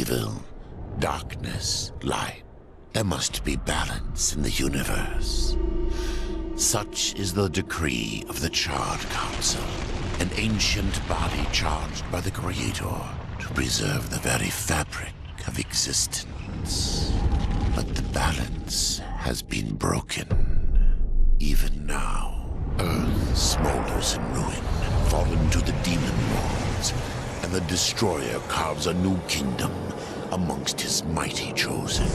evil, darkness, light. There must be balance in the universe. Such is the decree of the Charred Council, an ancient body charged by the Creator to preserve the very fabric of existence. But the balance has been broken. Even now, Earth smolders in ruin, fallen to the demon lords, and the Destroyer carves a new kingdom amongst his mighty chosen.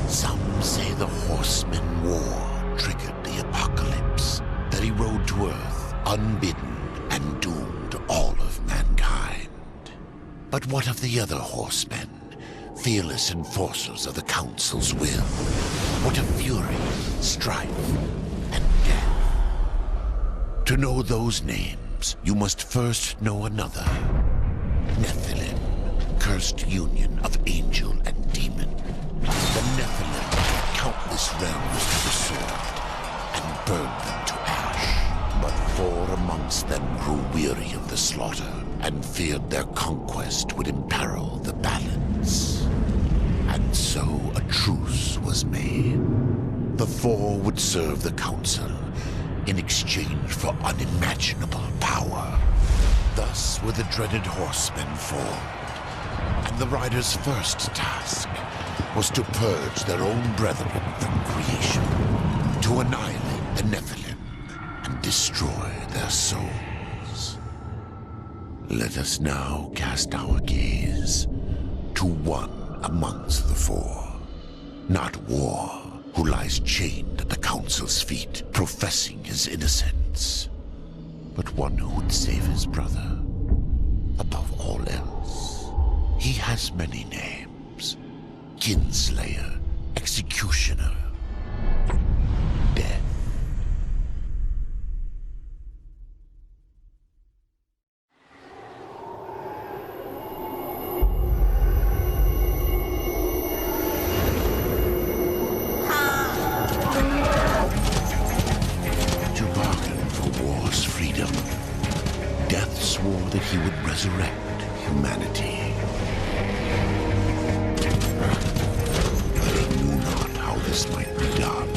Some say the Horseman War triggered the apocalypse, that he rode to Earth unbidden and doomed all of mankind. But what of the other horsemen, fearless enforcers of the Council's will? What of fury, strife, and death? To know those names, you must first know another. Nephilim, cursed union of angel and demon. The Nephilim have countless realms to the sword and burned them to ash. But 4 amongst them grew weary of the slaughter and feared their conquest would imperil the balance. And so a truce was made. The 4 would serve the Council in exchange for unimaginable power. Thus were the dreaded horsemen formed, and the riders' first task was to purge their own brethren from creation, to annihilate the Nephilim and destroy their souls. Let us now cast our gaze to one amongst the 4, not War, who lies chained at the Council's feet, professing his innocence, but one who would save his brother above all else. He has many names: Kinslayer, Executioner, Death. To bargain for war's freedom, Death swore that he would resurrect humanity. But he knew not how this might be done.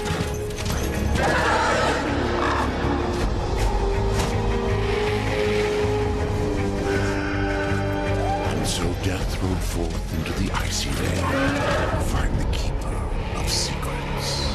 And so Death rode forth into the icy veil to find the Keeper of Secrets.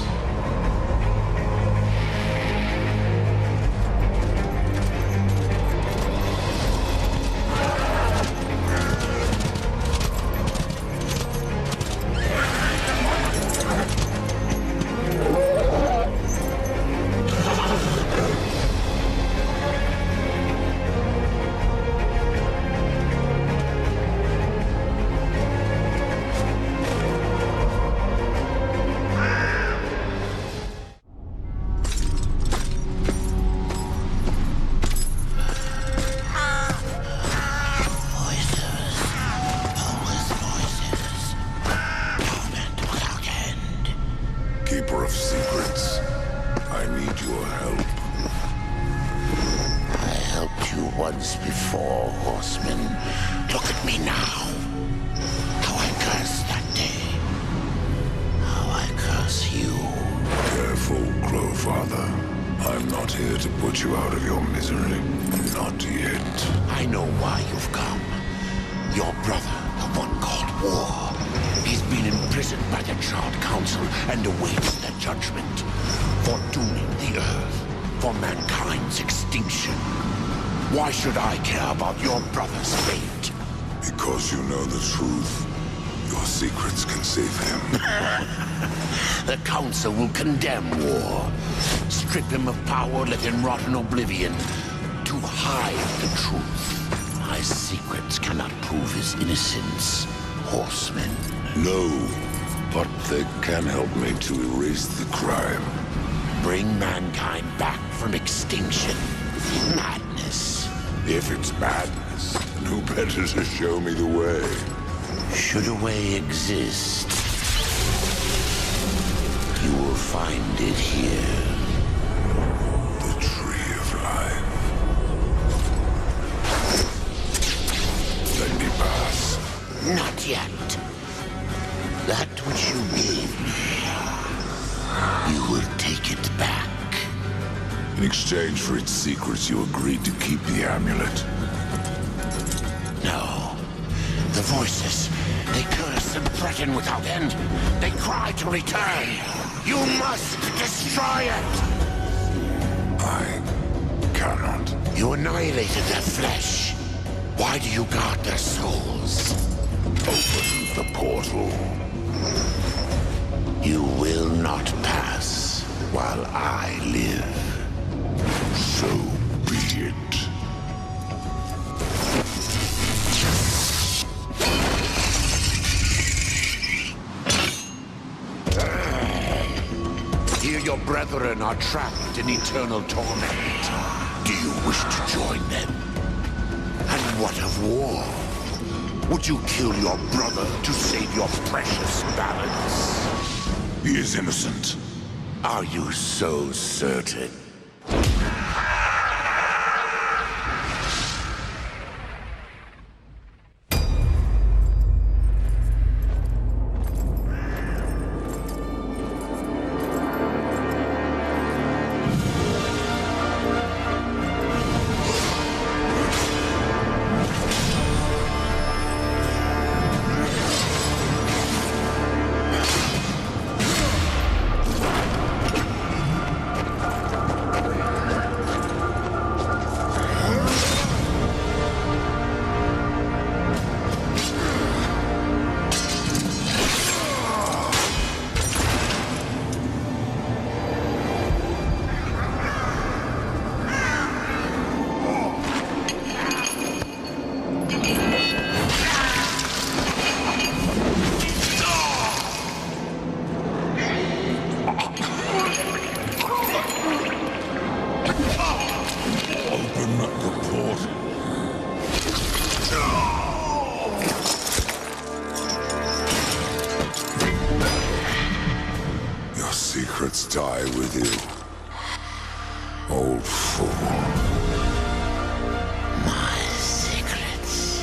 Keeper of Secrets, I need your help. I helped you once before, Horseman. Look at me now. How I cursed that day. How I curse you. Careful, Crowfather. I'm not here to put you out of your misery. Not yet. I know why you've come. Your brother, the one called War. He's been imprisoned by the Charred Council and awaits their judgment for dooming the Earth, for mankind's extinction. Why should I care about your brother's fate? Because you know the truth. Your secrets can save him. The Council will condemn War. Strip him of power, let him rot in oblivion. To hide the truth. My secrets cannot prove his innocence, Horseman. No, but they can help me to erase the crime. Bring mankind back from extinction. Madness. If it's madness, then who better to show me the way? Should a way exist, you will find it here. The Tree of Life. Let me pass. Not yet. That which you gave me, you will take it back. In exchange for its secrets, you agreed to keep the amulet. No. The voices, they curse and threaten without end. They cry to return. You must destroy it! I cannot. You annihilated their flesh. Why do you guard their souls? Open the portal. You will not pass while I live. So be it. Here your brethren are trapped in eternal torment. Do you wish to join them? And what of war? Would you kill your brother to save your precious balance? He is innocent. Are you so certain? Secrets die with you, old fool. My secrets,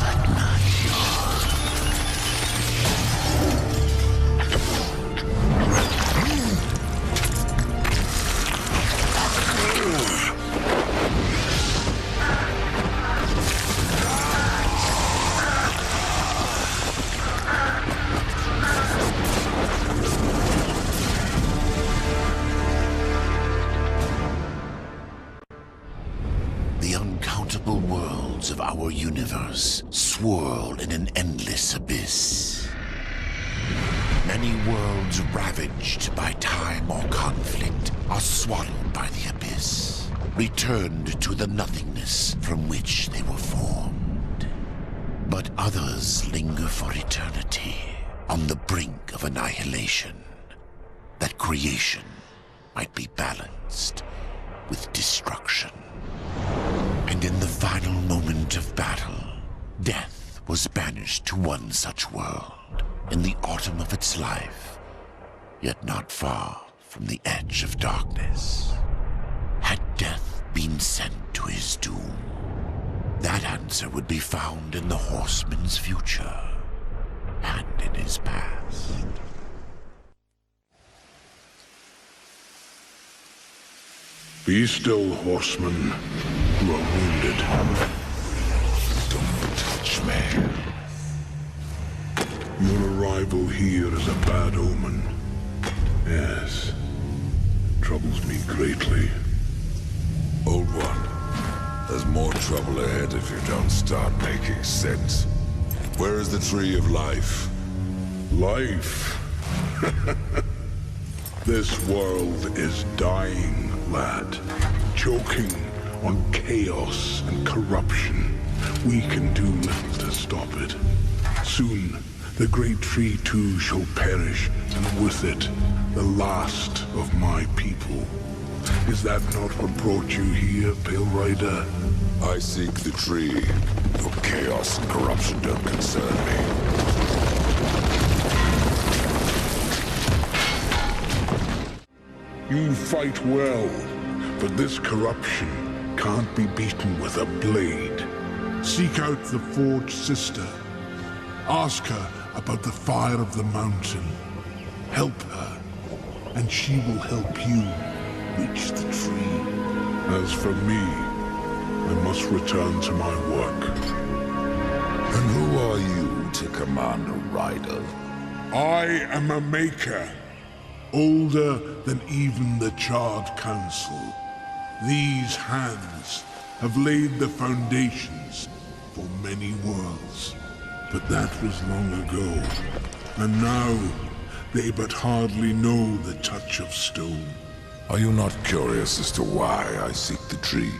but not yours. The uncountable worlds of our universe swirl in an endless abyss. Many worlds ravaged by time or conflict are swallowed by the abyss, returned to the nothingness from which they were formed. But others linger for eternity on the brink of annihilation, that creation might be balanced with destruction. And in the final moment of battle, death was banished to one such world in the autumn of its life, yet not far from the edge of darkness. Had death been sent to his doom? That answer would be found in the horseman's future and in his past. Be still, horseman. You are wounded. Don't touch me. Your arrival here is a bad omen. Yes. Troubles me greatly. Old one, there's more trouble ahead if you don't start making sense. Where is the tree of life? Life. This world is dying, lad. Choking on chaos and corruption. We can do little to stop it. Soon, the great tree too shall perish, and with it, the last of my people. Is that not what brought you here, Pale Rider? I seek the tree, for chaos and corruption don't concern me. You fight well, but this corruption can't be beaten with a blade. Seek out the Forged Sister Ask her about the fire of the mountain. Help her, and she will help you reach the tree. As for me, I must return to my work. And who are you to command a rider? I am a maker, older than even the Charred Council. These hands have laid the foundations for many worlds. But that was long ago, and now they but hardly know the touch of stone. Are you not curious as to why I seek the tree?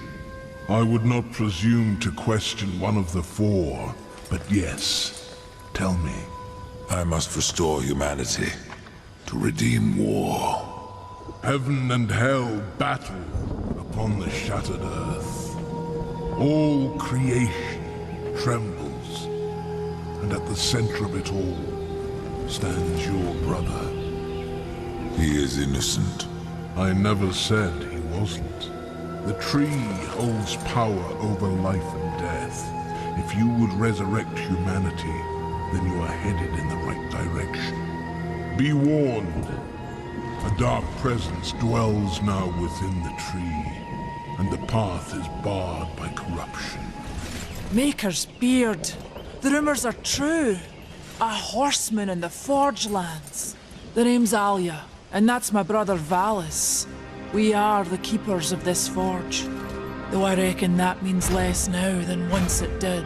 I would not presume to question one of the four, but yes, tell me. I must restore humanity, to redeem war. Heaven and hell battle upon the shattered earth. All creation trembles, and at the center of it all stands your brother. He is innocent. I never said he wasn't. The tree holds power over life and death. If you would resurrect humanity, then you are headed in the right direction. Be warned. A dark presence dwells now within the tree, and the path is barred by corruption. Maker's beard. The rumors are true. A horseman in the Forge lands. The name's Alia, and that's my brother Valis. We are the keepers of this forge. Though I reckon that means less now than once it did.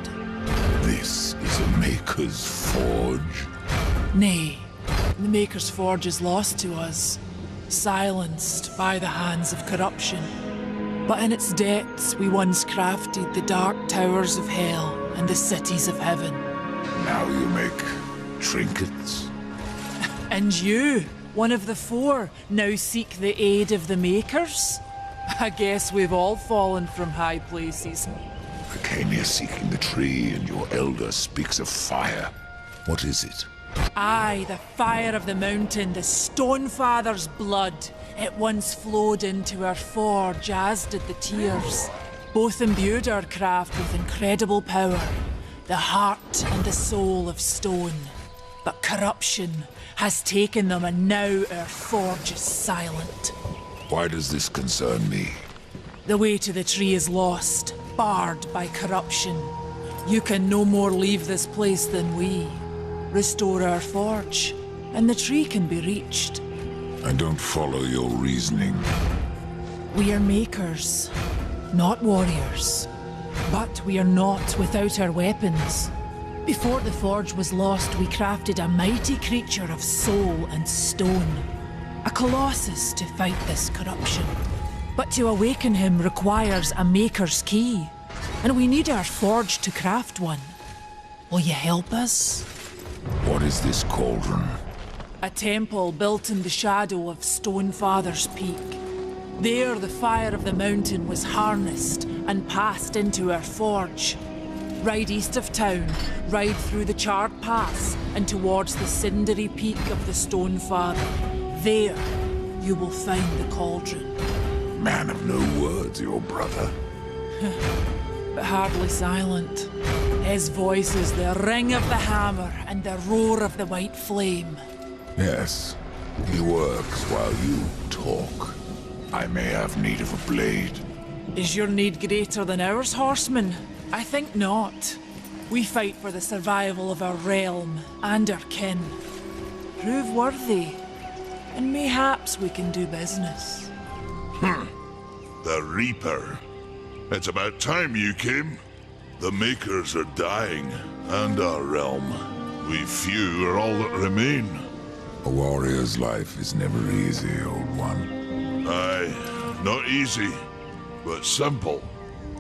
This is a Maker's Forge. Nay, the Maker's Forge is lost to us, silenced by the hands of corruption. But in its depths we once crafted the dark towers of hell and the cities of heaven. Now you make trinkets? And you, one of the four, now seek the aid of the Makers? I guess we've all fallen from high places. I came here seeking the tree, and your elder speaks of fire. What is it? Aye, the fire of the mountain, the Stonefather's blood. It once flowed into our forge, as did the tears. Both imbued our craft with incredible power, the heart and the soul of stone. But corruption has taken them, and now our forge is silent. Why does this concern me? The way to the tree is lost, barred by corruption. You can no more leave this place than we. Restore our forge, and the tree can be reached. I don't follow your reasoning. We are makers, not warriors. But we are not without our weapons. Before the forge was lost, we crafted a mighty creature of soul and stone. A colossus to fight this corruption. But to awaken him requires a maker's key. And we need our forge to craft one. Will you help us? What is this cauldron? A temple built in the shadow of Stonefather's Peak. There the fire of the mountain was harnessed and passed into our forge. Ride east of town, ride through the Charred Pass and towards the cindery peak of the Stonefather. There you will find the cauldron. Man of no words, your brother. But hardly silent. His voice is the ring of the hammer and the roar of the white flame. Yes, he works while you talk. I may have need of a blade. Is your need greater than ours, horseman? I think not. We fight for the survival of our realm and our kin. Prove worthy, and mayhaps we can do business. The Reaper. It's about time you came. The Makers are dying, and our realm. We few are all that remain. A warrior's life is never easy, old one. Aye, not easy, but simple.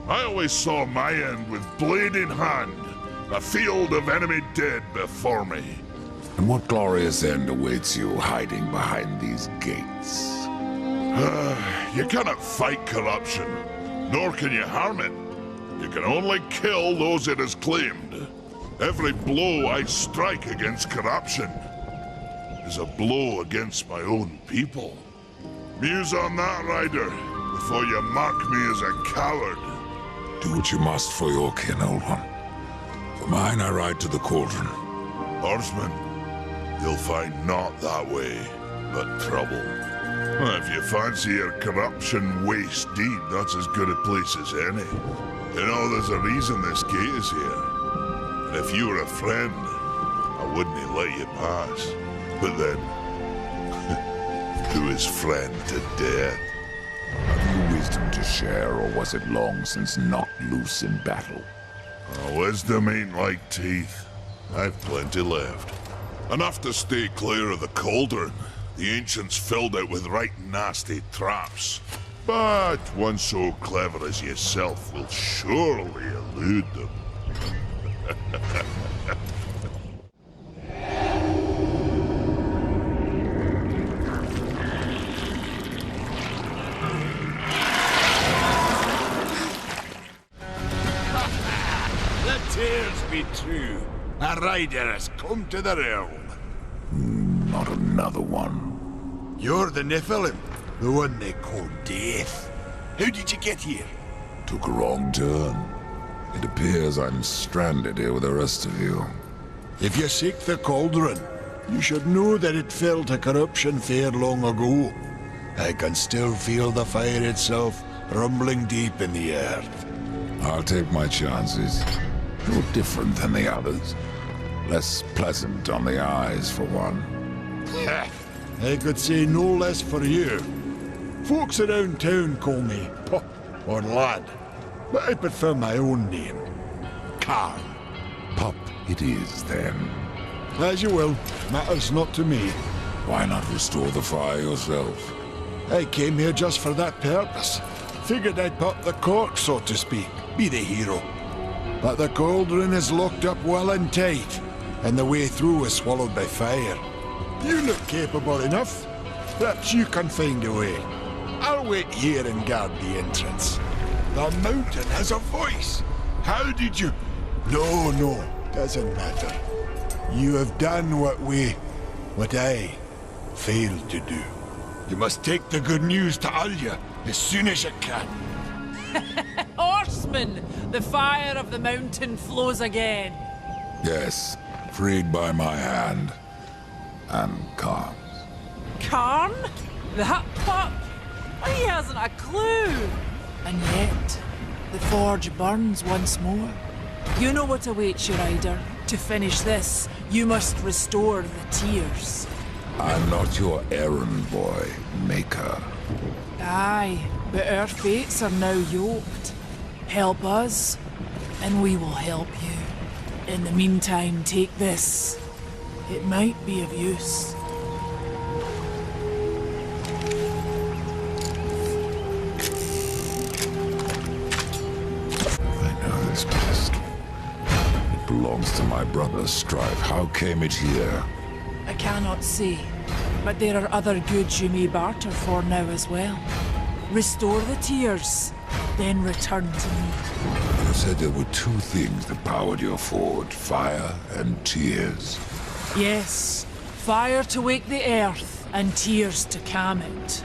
I always saw my end with blade in hand, a field of enemy dead before me. And what glorious end awaits you hiding behind these gates? You cannot fight corruption, nor can you harm it. You can only kill those it has claimed. Every blow I strike against corruption is a blow against my own people. Muse on that, Rider, before you mark me as a coward. Do what you must for your kin, old one. For mine, I ride to the cauldron. Horseman, you'll find naught that way but trouble. Well, if you fancy your corruption waist deep, that's as good a place as any. You know, there's a reason this gate is here. And if you were a friend, I wouldn't let you pass. But then, who is friend to death? Have you wisdom to share, or was it long since knocked loose in battle? Wisdom ain't like teeth. I've plenty left. Enough to stay clear of the cauldron. The ancients filled it with right nasty traps. But one so clever as yourself will surely elude them. The tales be true. A rider has come to the realm. Not another one. You're the Nephilim, the one they call Death. How did you get here? Took a wrong turn. It appears I'm stranded here with the rest of you. If you seek the cauldron, you should know that it fell to corruption fair long ago. I can still feel the fire itself rumbling deep in the earth. I'll take my chances. You're different than the others. Less pleasant on the eyes, for one. I could say no less for you. Folks around town call me Pup or Lad, but I prefer my own name. Carl. Pup it is, then. As you will. Matters not to me. Why not restore the fire yourself? I came here just for that purpose. Figured I'd pop the cork, so to speak. Be the hero. But the cauldron is locked up well and tight, and the way through is swallowed by fire. You look capable enough. Perhaps you can find a way. I'll wait here and guard the entrance. The mountain has a voice. How did you... No, doesn't matter. You have done what I failed to do. You must take the good news to Alya as soon as you can. Horseman, the fire of the mountain flows again. Yes, freed by my hand. And Khan's. Karn? That pup? He hasn't a clue. And yet, the forge burns once more. You know what awaits you, Ryder. To finish this, you must restore the tears. I'm not your errand boy, Maker. Aye, but our fates are now yoked. Help us, and we will help you. In the meantime, take this. It might be of use. I know this pistol. It belongs to my brother Strife. How came it here? I cannot say, but there are other goods you may barter for now as well. Restore the tears, then return to me. You said there were two things that powered your forge, fire and tears. Yes, fire to wake the earth, and tears to calm it.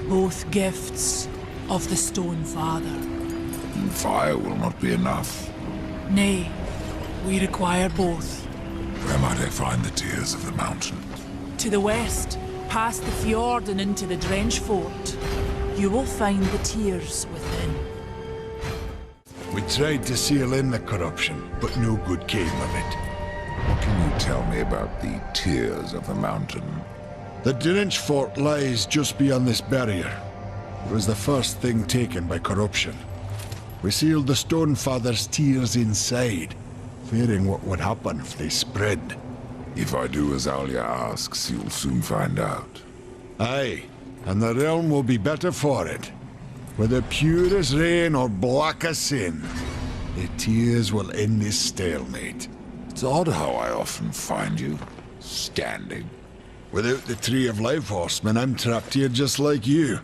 Both gifts of the Stone Father. And fire will not be enough. Nay, we require both. Where might I find the tears of the mountain? To the west, past the fjord and into the Drench Fort, you will find the tears within. We tried to seal in the corruption, but no good came of it. What can you tell me about the tears of the mountain? The Drench Fort lies just beyond this barrier. It was the first thing taken by corruption. We sealed the Stone Father's tears inside, fearing what would happen if they spread. If I do as Alya asks, you'll soon find out. Aye, and the realm will be better for it. Whether pure as rain or black as sin, the tears will end this stalemate. It's odd how I often find you standing. Without the Tree of Life, Horseman, I'm trapped here just like you.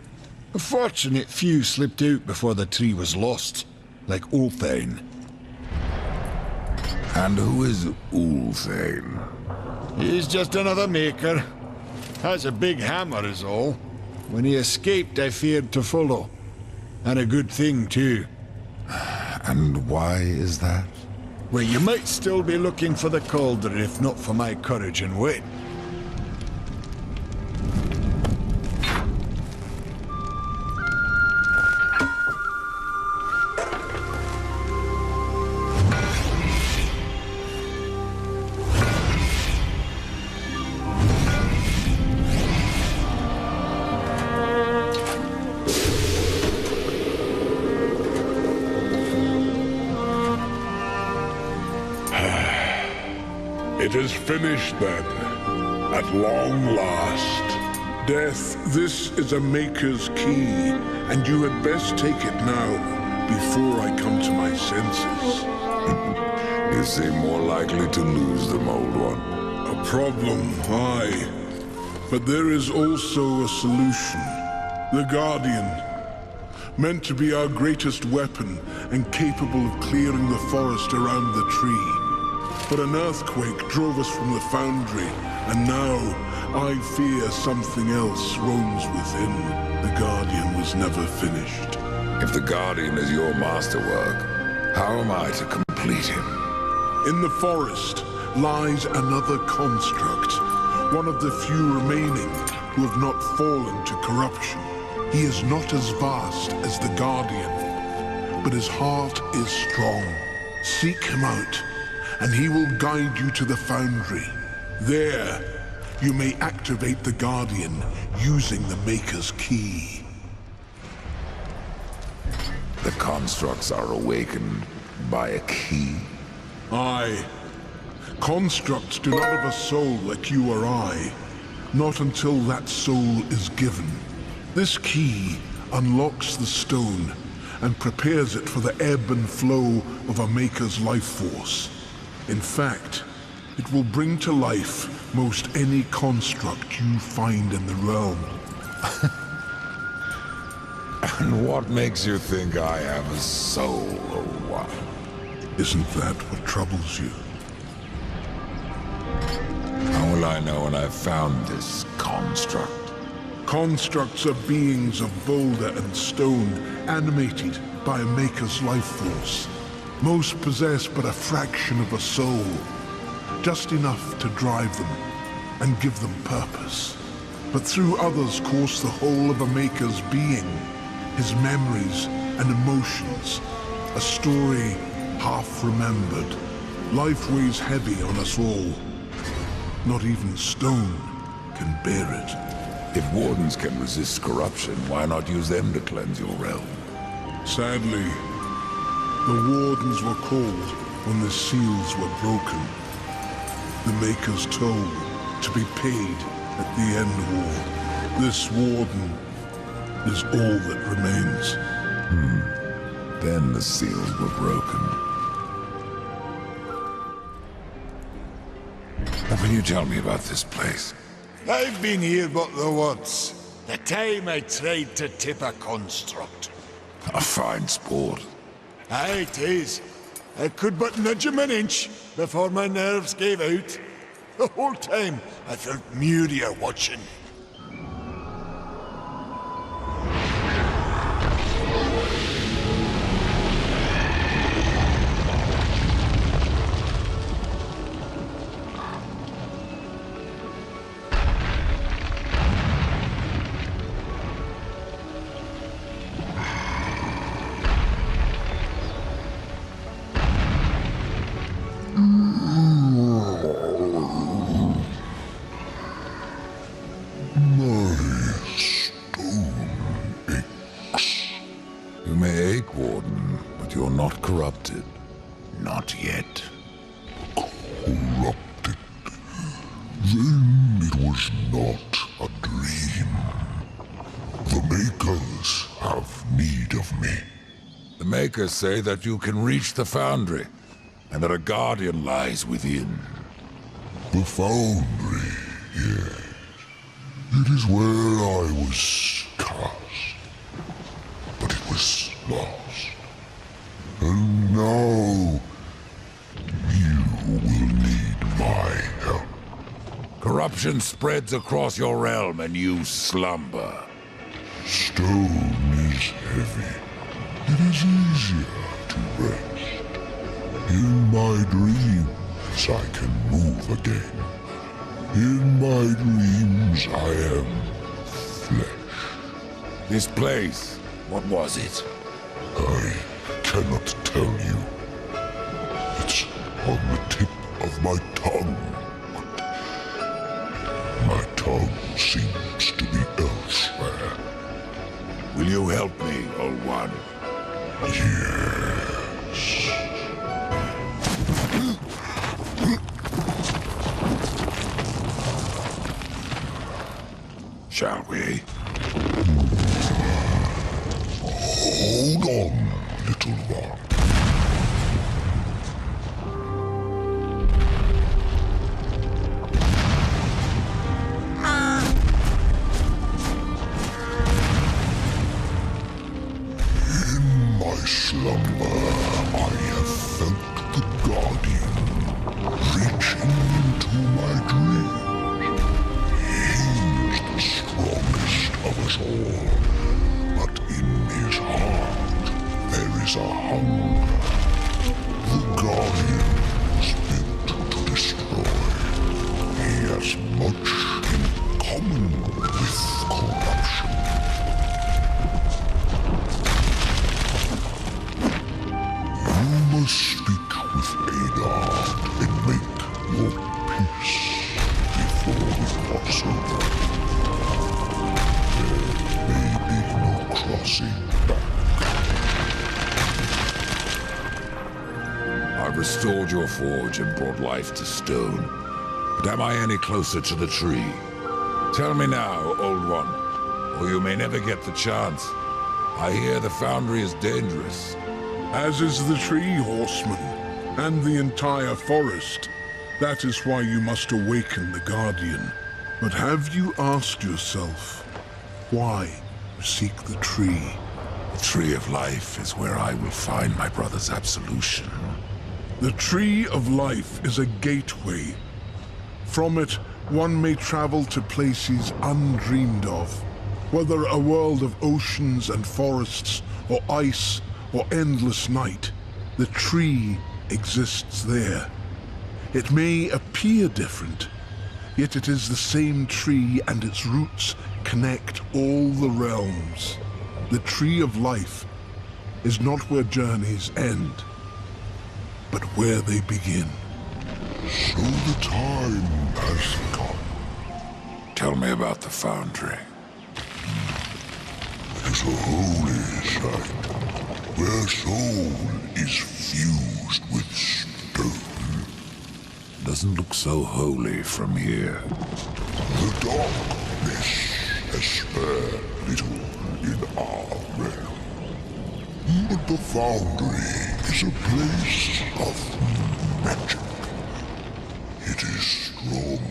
A fortunate few slipped out before the tree was lost, like Ulthane. And who is Ulthane? He's just another maker. Has a big hammer is all. When he escaped, I feared to follow. And a good thing, too. And why is that? Well, you might still be looking for the cauldron if not for my courage and wit. It is finished then, at long last. Death, this is a Maker's key, and you had best take it now, before I come to my senses. You seem more likely to lose them, old one. A problem, aye. But there is also a solution. The Guardian. Meant to be our greatest weapon, and capable of clearing the forest around the tree. But an earthquake drove us from the foundry, and now I fear something else roams within. The Guardian was never finished. If the Guardian is your masterwork, how am I to complete him? In the forest lies another construct, one of the few remaining who have not fallen to corruption. He is not as vast as the Guardian, but his heart is strong. Seek him out, and he will guide you to the foundry. There, you may activate the Guardian using the Maker's key. The constructs are awakened by a key? Aye. Constructs do not have a soul like you or I. Not until that soul is given. This key unlocks the stone and prepares it for the ebb and flow of a Maker's life force. In fact, it will bring to life most any construct you find in the realm. And what makes you think I have a soul, old one? Isn't that what troubles you? How will I know when I've found this construct? Constructs are beings of boulder and stone, animated by a Maker's life force. Most possess but a fraction of a soul, just enough to drive them and give them purpose. But through others course the whole of a Maker's being, his memories and emotions, a story half remembered. Life weighs heavy on us all. Not even stone can bear it. If wardens can resist corruption, why not use them to cleanse your realm? Sadly, the wardens were called when the seals were broken. The Maker's toll to be paid at the end war. This warden is all that remains. Then the seals were broken. What will you tell me about this place? I've been here but the once. The time I tried to tip a construct. A fine sport. Aye, 'tis. I could but nudge him an inch before my nerves gave out. The whole time I felt Muriel watching. You may ache, Warden, but you're not corrupted. Not yet. Corrupted. Then it was not a dream. The Makers have need of me. The Makers say that you can reach the Foundry, and that a Guardian lies within. The Foundry, yes. It is where I was cast. But it was lost. And now, you will need my help. Corruption spreads across your realm, and you slumber. Stone is heavy. It is easier to rest. In my dreams, I can move again. In my dreams, I am flesh. This place, what was it? I cannot tell you. It's on the tip of my tongue. My tongue seems to be elsewhere. Will you help me, old one? Yes. Shall we? Hold on, little one. In my slumber, I have felt the Guardian reaching into my dreams. He's the strongest of us all, but in his heart there is a hunger. The Guardian was built to destroy. He has much in common with corruption. You must speak with Adar and make your peace before we cross over. There may be no crossing back. I've restored your forge and brought life to stone. But am I any closer to the tree? Tell me now, old one, or you may never get the chance. I hear the foundry is dangerous. As is the tree, horseman, and the entire forest. That is why you must awaken the Guardian. But have you asked yourself why you seek the tree? The tree of life is where I will find my brother's absolution. The Tree of Life is a gateway. From it, one may travel to places undreamed of. Whether a world of oceans and forests, or ice, or endless night, the tree exists there. It may appear different, yet it is the same tree and its roots connect all the realms. The Tree of Life is not where journeys end, but where they begin. So the time has come. Tell me about the foundry. It is a holy site, where soul is fused with stone. Doesn't look so holy from here. The darkness has spared little in our realm. But the foundry is a place of magic. It is strong,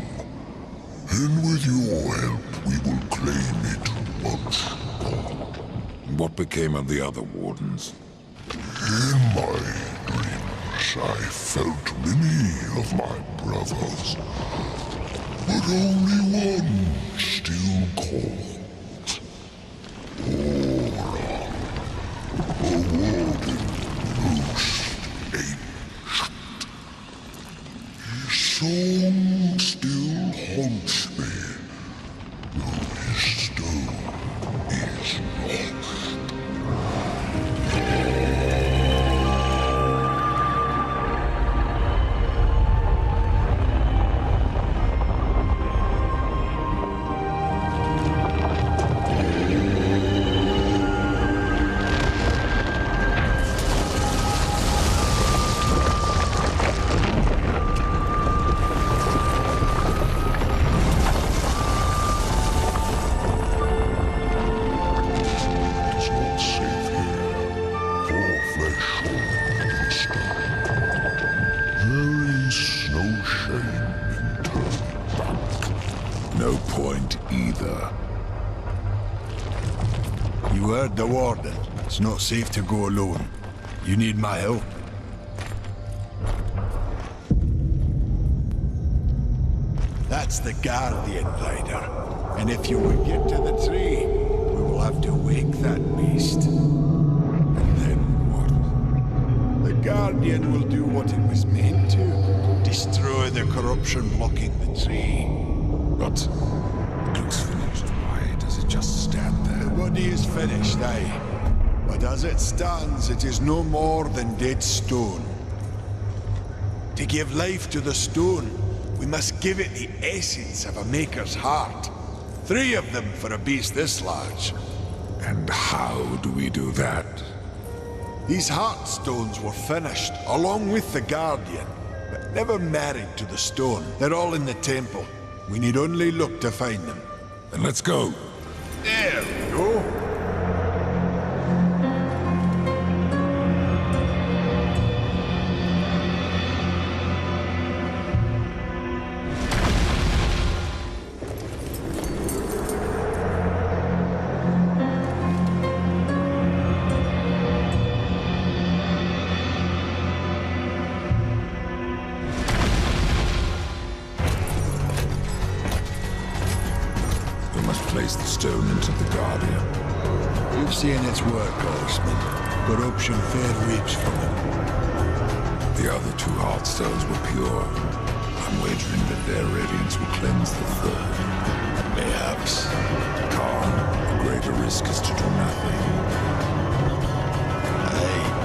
and with your help we will claim it once more. What became of the other wardens? In my dreams I felt many of my brothers, but only one still calls. Ora, a warden most ancient. His song still haunts me, though his stone is lost. No point either. You heard the warden. It's not safe to go alone. You need my help. That's the Guardian Rider. And if you would get to the tree, we will have to wake that beast. And then what? The Guardian will do what it was meant to. Destroy the corruption blocking the tree. But it looks finished. Why does it just stand The there? body is finished, aye. But as it stands, it is no more than dead stone. To give life to the stone, we must give it the essence of a maker's heart. 3 of them for a beast this large. And how do we do that? These heart stones were finished, along with the Guardian, but never married to the stone. They're all in the temple. We need only look to find them. Then let's go. There we go. Place the stone into the Guardian. You've seen its work, Horseman. Corruption fair weeps from it. The other 2 heart stones were pure. I'm wagering that their radiance will cleanse the third. Mayhaps. Khan, the greater risk is to do nothing. Aye.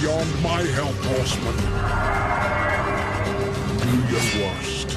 Beyond my help, Horseman. Do your worst.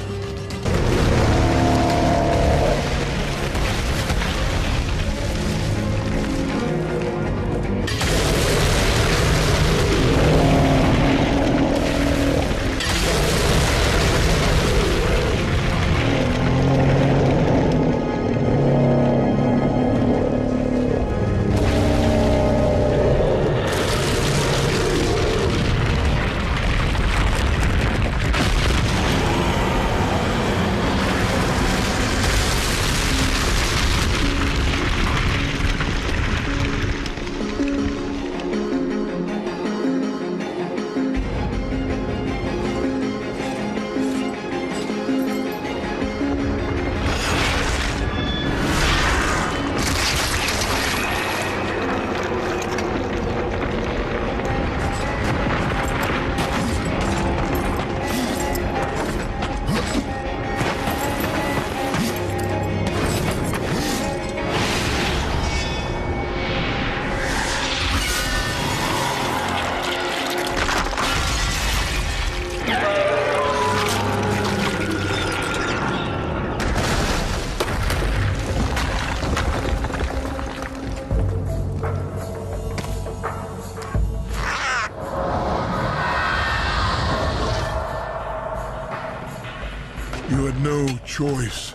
choice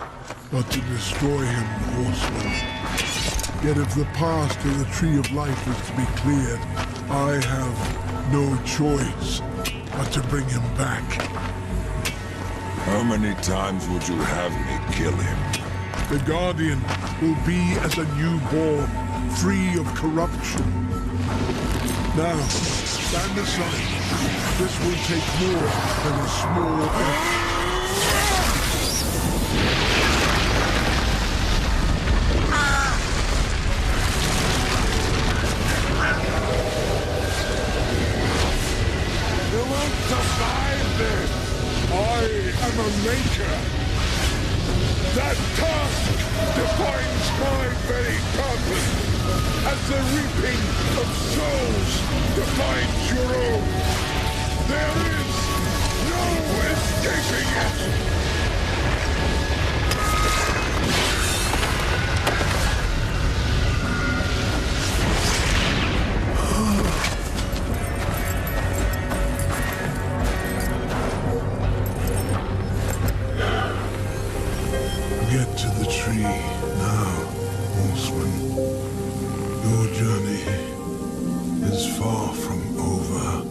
but to destroy him, horseman. Yet if the path to the Tree of Life is to be cleared, I have no choice but to bring him back. How many times would you have me kill him? The Guardian will be as a newborn, free of corruption. Now, stand aside. This will take more than a small effort. You won't survive this! I am a maker. That task defines my very purpose, as the reaping of souls defines your own. There is no escaping it! Get to the tree now, horseman. Your journey is far from over.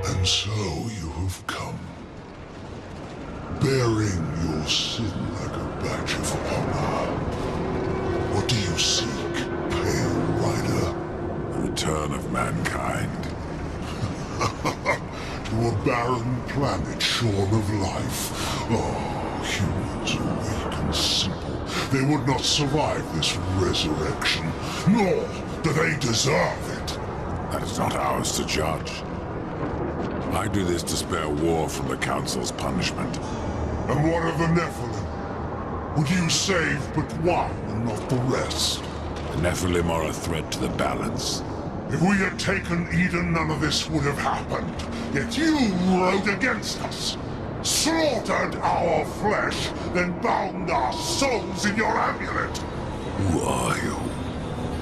And so you have come, bearing your sin like a badge of honor. What do you seek, Pale Rider? The return of mankind. To a barren planet shorn of life. Oh, humans are weak and simple. They would not survive this resurrection, nor do they deserve it. That is not ours to judge. I do this to spare war from the Council's punishment. And what of the Nephilim? Would you save but one and not the rest? The Nephilim are a threat to the balance. If we had taken Eden, none of this would have happened. Yet you rode against us, slaughtered our flesh, then bound our souls in your amulet. Who are you?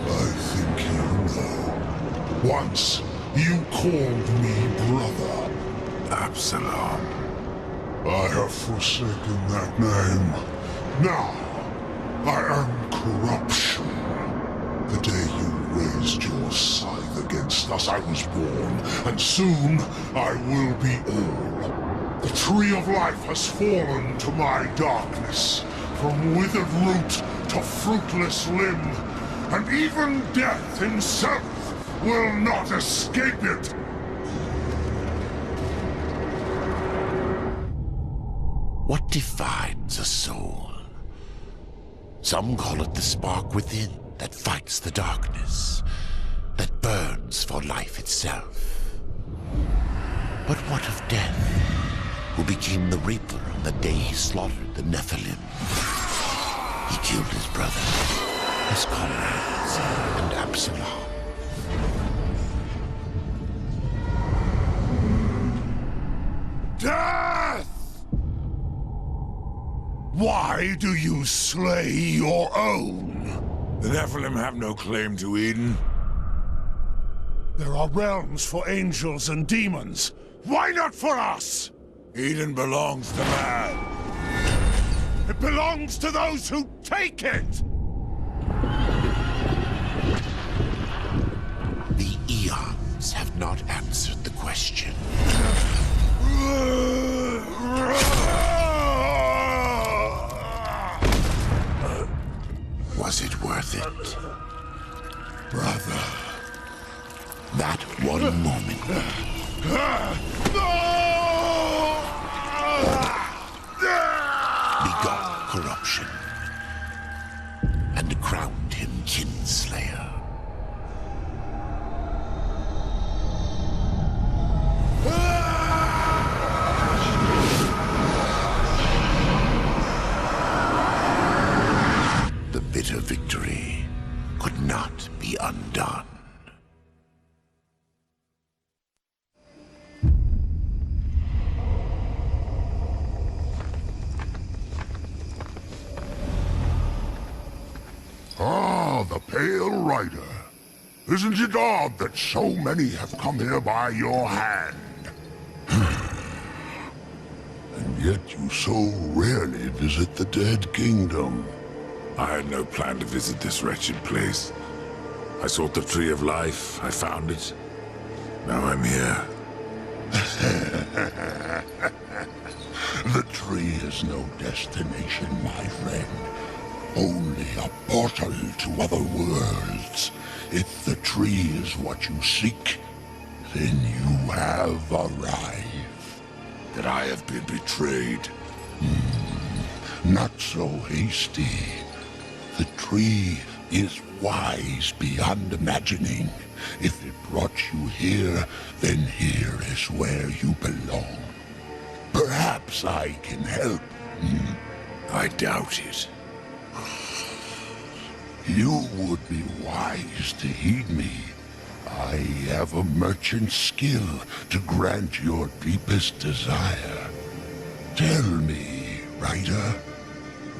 I think you know. Once, you called me brother. Absalom. I have forsaken that name. Now, I am corruption. The day you raised your scythe against us, I was born, and soon I will be all. The Tree of Life has fallen to my darkness, from withered root to fruitless limb, and even death himself will not escape it. What defines a soul? Some call it the spark within that fights the darkness, that burns for life itself. But what of Death, who became the Reaper on the day he slaughtered the Nephilim? He killed his brother, his comrades, and Absalom. Death! Why do you slay your own? The Nephilim have no claim to Eden. There are realms for angels and demons. Why not for us? Eden belongs to man. It belongs to those who take it! The eons have not answered the question. Was it worth it? Brother. That one moment begot corruption and crowned him kinslayer. The bitter victory could not be undone. Ah, the Pale Rider. Isn't it odd that so many have come here by your hand? And yet you so rarely visit the Dead Kingdom. I had no plan to visit this wretched place. I sought the Tree of Life, I found it. Now I'm here. The tree is no destination, my friend. Only a portal to other worlds. If the tree is what you seek, then you have arrived. That I have been betrayed. Not so hasty. The tree is wise beyond imagining. If it brought you here, then here is where you belong. Perhaps I can help. I doubt it. You would be wise to heed me. I have a merchant's skill to grant your deepest desire. Tell me, Rider,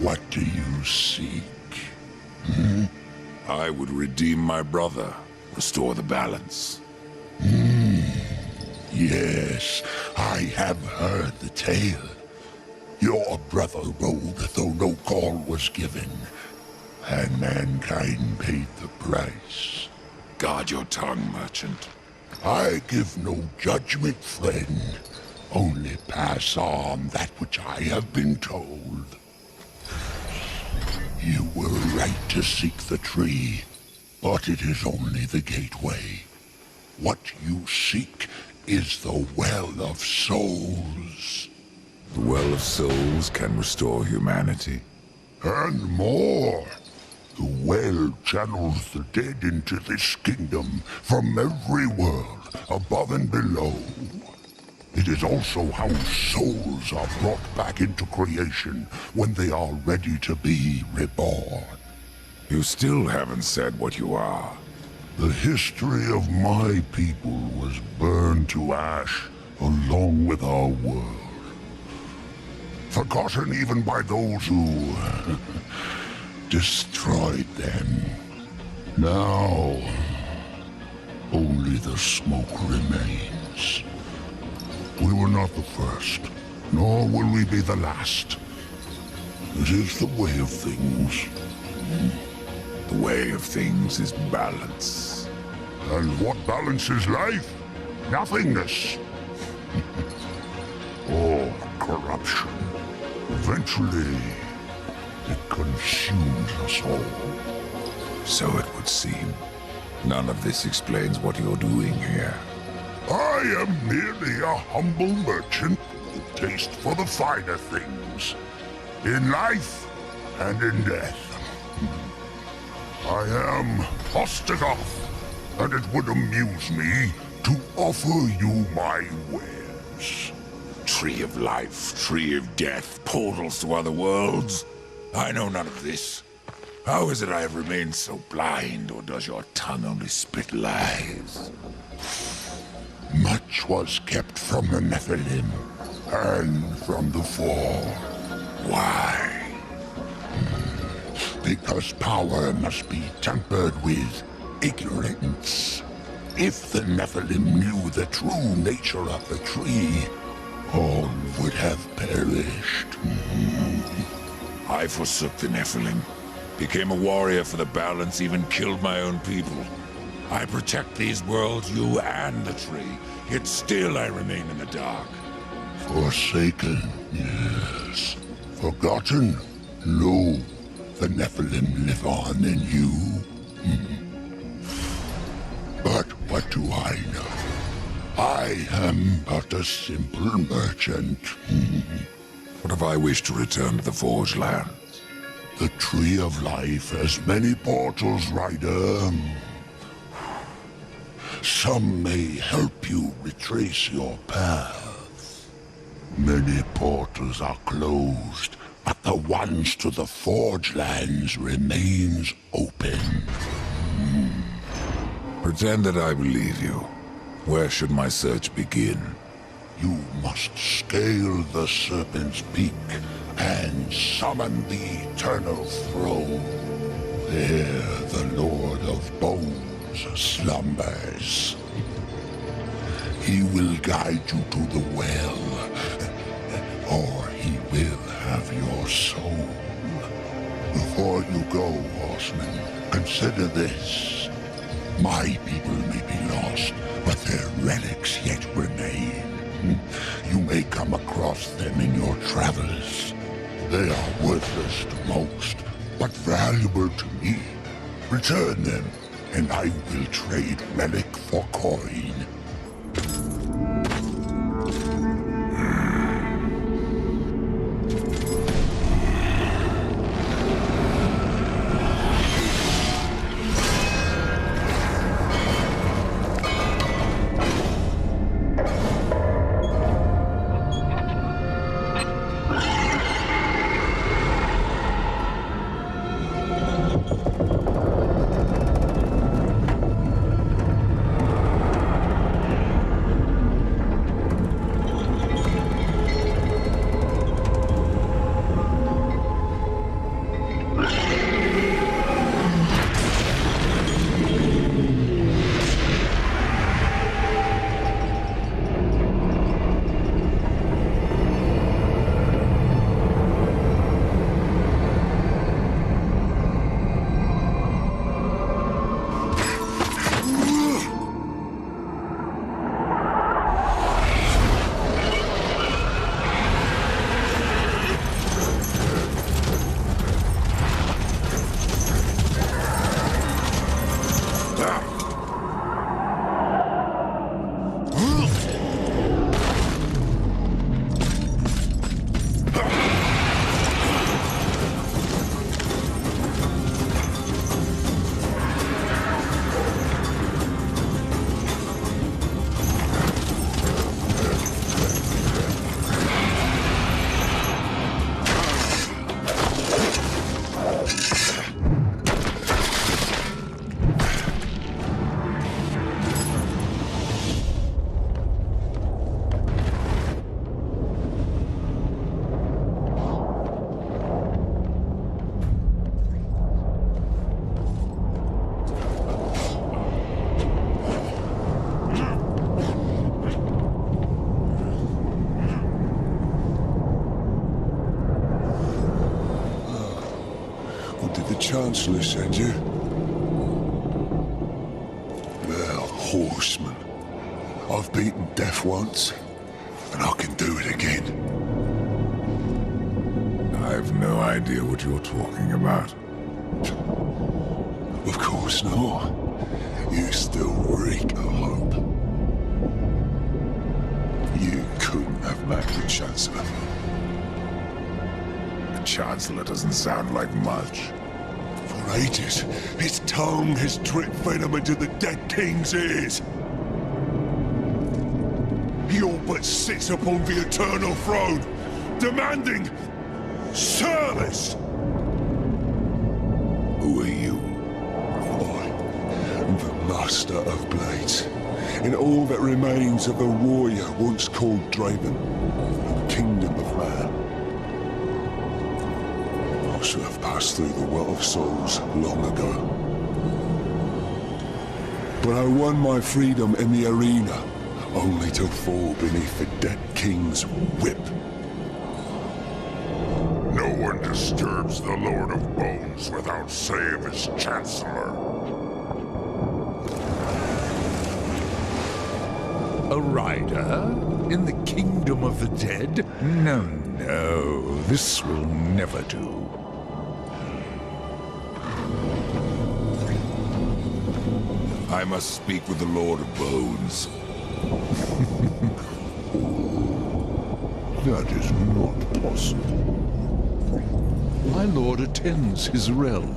what do you seek? I would redeem my brother, restore the balance. Yes, I have heard the tale. Your brother rode though no call was given, and mankind paid the price. Guard your tongue, merchant. I give no judgment, friend. Only pass on that which I have been told. You were right to seek the tree, but it is only the gateway. What you seek is the Well of Souls. The Well of Souls can restore humanity. And more. The well channels the dead into this kingdom from every world, above and below. It is also how souls are brought back into creation when they are ready to be reborn. You still haven't said what you are. The history of my people was burned to ash along with our world. Forgotten even by those who destroyed them. Now, only the smoke remains. We were not the first, nor will we be the last. It is the way of things. The way of things is balance. And what balances life? Nothingness. Or corruption. Eventually, it consumes us all. So it would seem. None of this explains what you're doing here. I am merely a humble merchant with taste for the finer things. In life and in death. I am Ostagoth, and it would amuse me to offer you my wares. nonsense. Tree of life, tree of death, portals to other worlds. I know none of this. How is it I have remained so blind, or does your tongue only spit lies? Much was kept from the Nephilim and from the Fall. Why? Because power must be tempered with ignorance. If the Nephilim knew the true nature of the tree, all would have perished. I forsook the Nephilim, became a warrior for the balance, even killed my own people. I protect these worlds, you and the tree, yet still I remain in the dark. Forsaken, yes. Forgotten, no. The Nephilim live on in you. But what do I know? I am but a simple merchant. What if I wish to return to the Forge Lands? The Tree of Life has many portals, Rider. Some may help you retrace your path. Many portals are closed, but the ones to the Forge Lands remains open. Pretend that I believe you. Where should my search begin? You must scale the Serpent's Peak and summon the Eternal Throne. There the Lord of Bones slumbers. He will guide you to the well, or he will have your soul. Before you go, horseman, consider this. My people may be lost, but their relics yet remain. You may come across them in your travels. They are worthless to most, but valuable to me. Return them, and I will trade relic for coin. Chancellor send you? Well, horseman. I've beaten death once, and I can do it again. I've no idea what you're talking about. Of course not. You still reek of hope. You couldn't have met the Chancellor. The Chancellor doesn't sound like much. For ages, his tongue has dripped venom into the dead king's ears. Your but sits upon the eternal throne, demanding service. Who are you? I, the Master of Blades, and all that remains of the warrior once called Draven, Kingdom of Man. I should have passed through the Well of Souls long ago. But I won my freedom in the arena, only to fall beneath the dead king's whip. No one disturbs the Lord of Bones without say of his Chancellor. A rider? In the kingdom of the dead? No, no, this will never do. I must speak with the Lord of Bones. That is not possible. My lord attends his realm.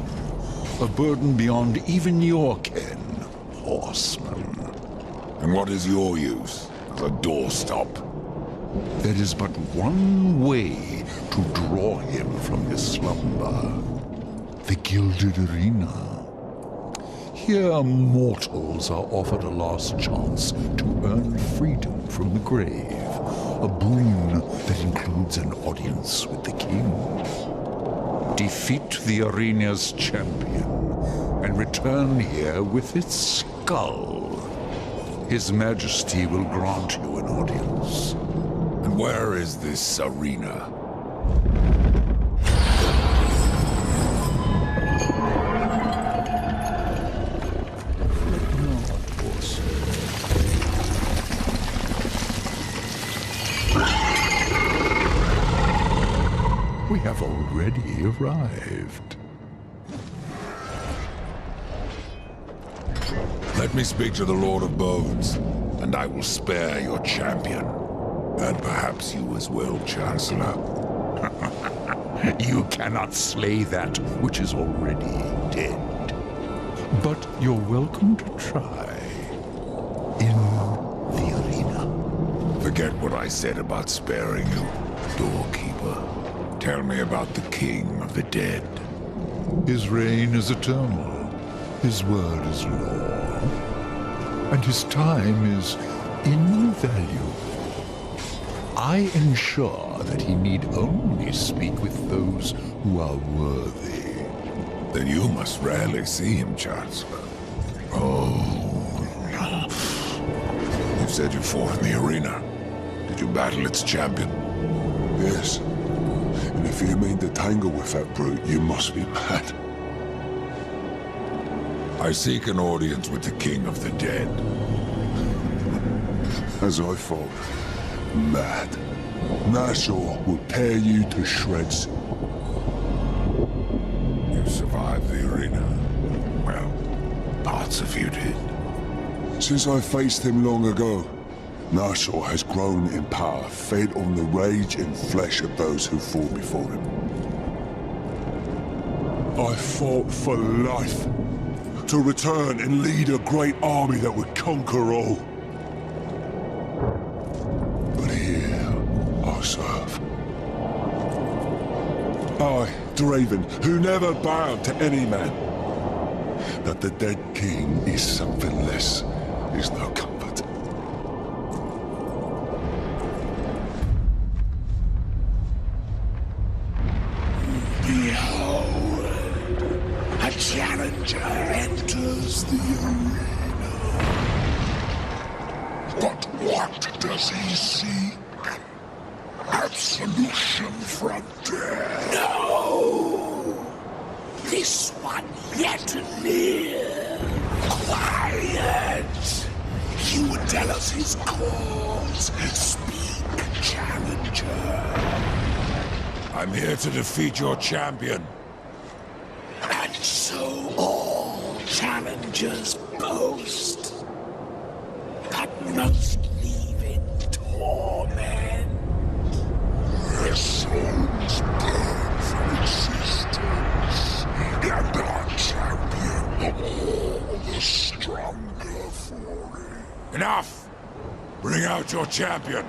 A burden beyond even your ken, horseman. And what is your use as a doorstop? There is but one way to draw him from his slumber. The Gilded Arena. Here mortals are offered a last chance to earn freedom from the grave. A boon that includes an audience with the king. Defeat the arena's champion and return here with its skull. His Majesty will grant you an audience. And where is this arena? We have already arrived. Let me speak to the Lord of Bones, and I will spare your champion. And perhaps you as well, Chancellor. You cannot slay that which is already dead. But you're welcome to try. In the arena. Forget what I said about sparing you, doorkeeper. Tell me about the King of the Dead. His reign is eternal. His word is law. And his time is invaluable. I ensure that he need only speak with those who are worthy. Then you must rarely see him, Chancellor. Oh. You said you fought in the arena. Did you battle its champion? Yes. And if you mean to tangle with that brute, you must be mad. I seek an audience with the King of the Dead. As I thought. Mad. Nashor will tear you to shreds. You survived the arena. Well, parts of you did. Since I faced him long ago, Nashor has grown in power, fed on the rage and flesh of those who fought before him. I fought for life, to return and lead a great army that would conquer all. But here, I serve. I, Draven, who never bowed to any man. That the dead king is something less is no comfort. Behold, a challenger enters the arena. But what does he seek? Absolution from death. No! This one yet live. Quiet! He would tell us his cause. Speak, challenger. I'm here to defeat your champion. And so all challengers boast, but most leave in torment. Their souls burn from existence, and our champion all the stronger for it. Enough! Bring Bring out your champion.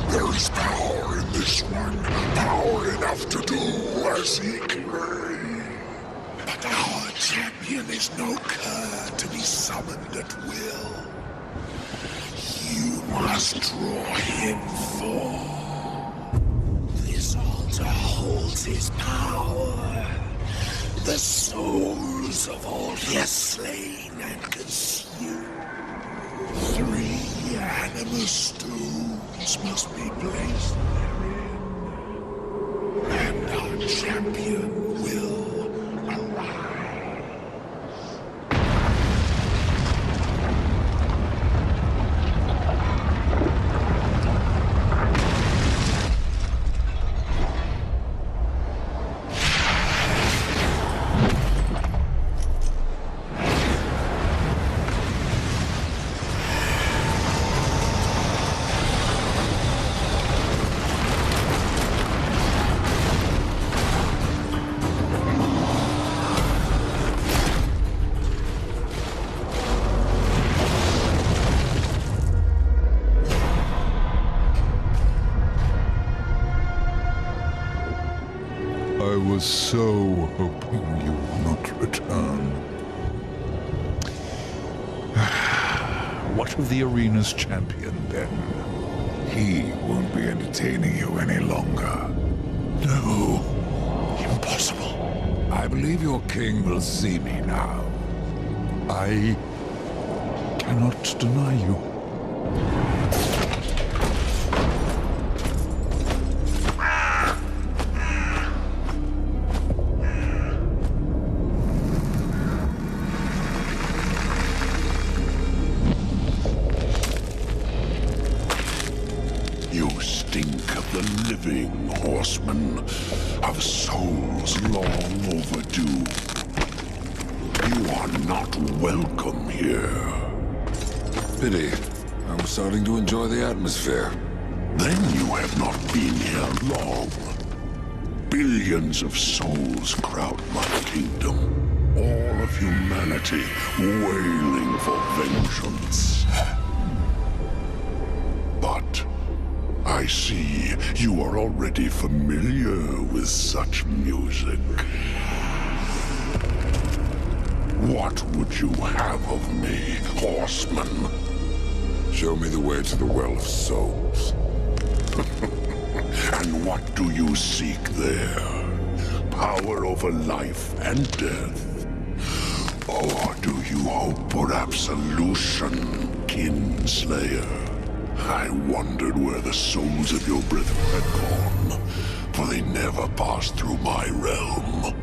There is power in this one. Power enough to do as he claims. But our champion is no cur to be summoned at will. You must draw him forth. This altar holds his power. The souls of all he has slain and consumed. 3 animus stones must be placed therein. And our champion will arise. I was so hoping you would not return. What of the arena's champion, then? He won't be entertaining you any longer. No, impossible. I believe your king will see me now. I cannot deny you. You stink of the living, horseman, of souls long overdue. You are not welcome here. Pity. I was starting to enjoy the atmosphere. Then you have not been here long. Billions of souls crowd my kingdom. All of humanity wailing for vengeance. But I see you are already familiar with such music. What would you have of me, horseman? Show me the way to the Well of Souls. And what do you seek there? Power over life and death? Or do you hope for absolution, kinslayer? I wondered where the souls of your brethren had gone, for they never passed through my realm.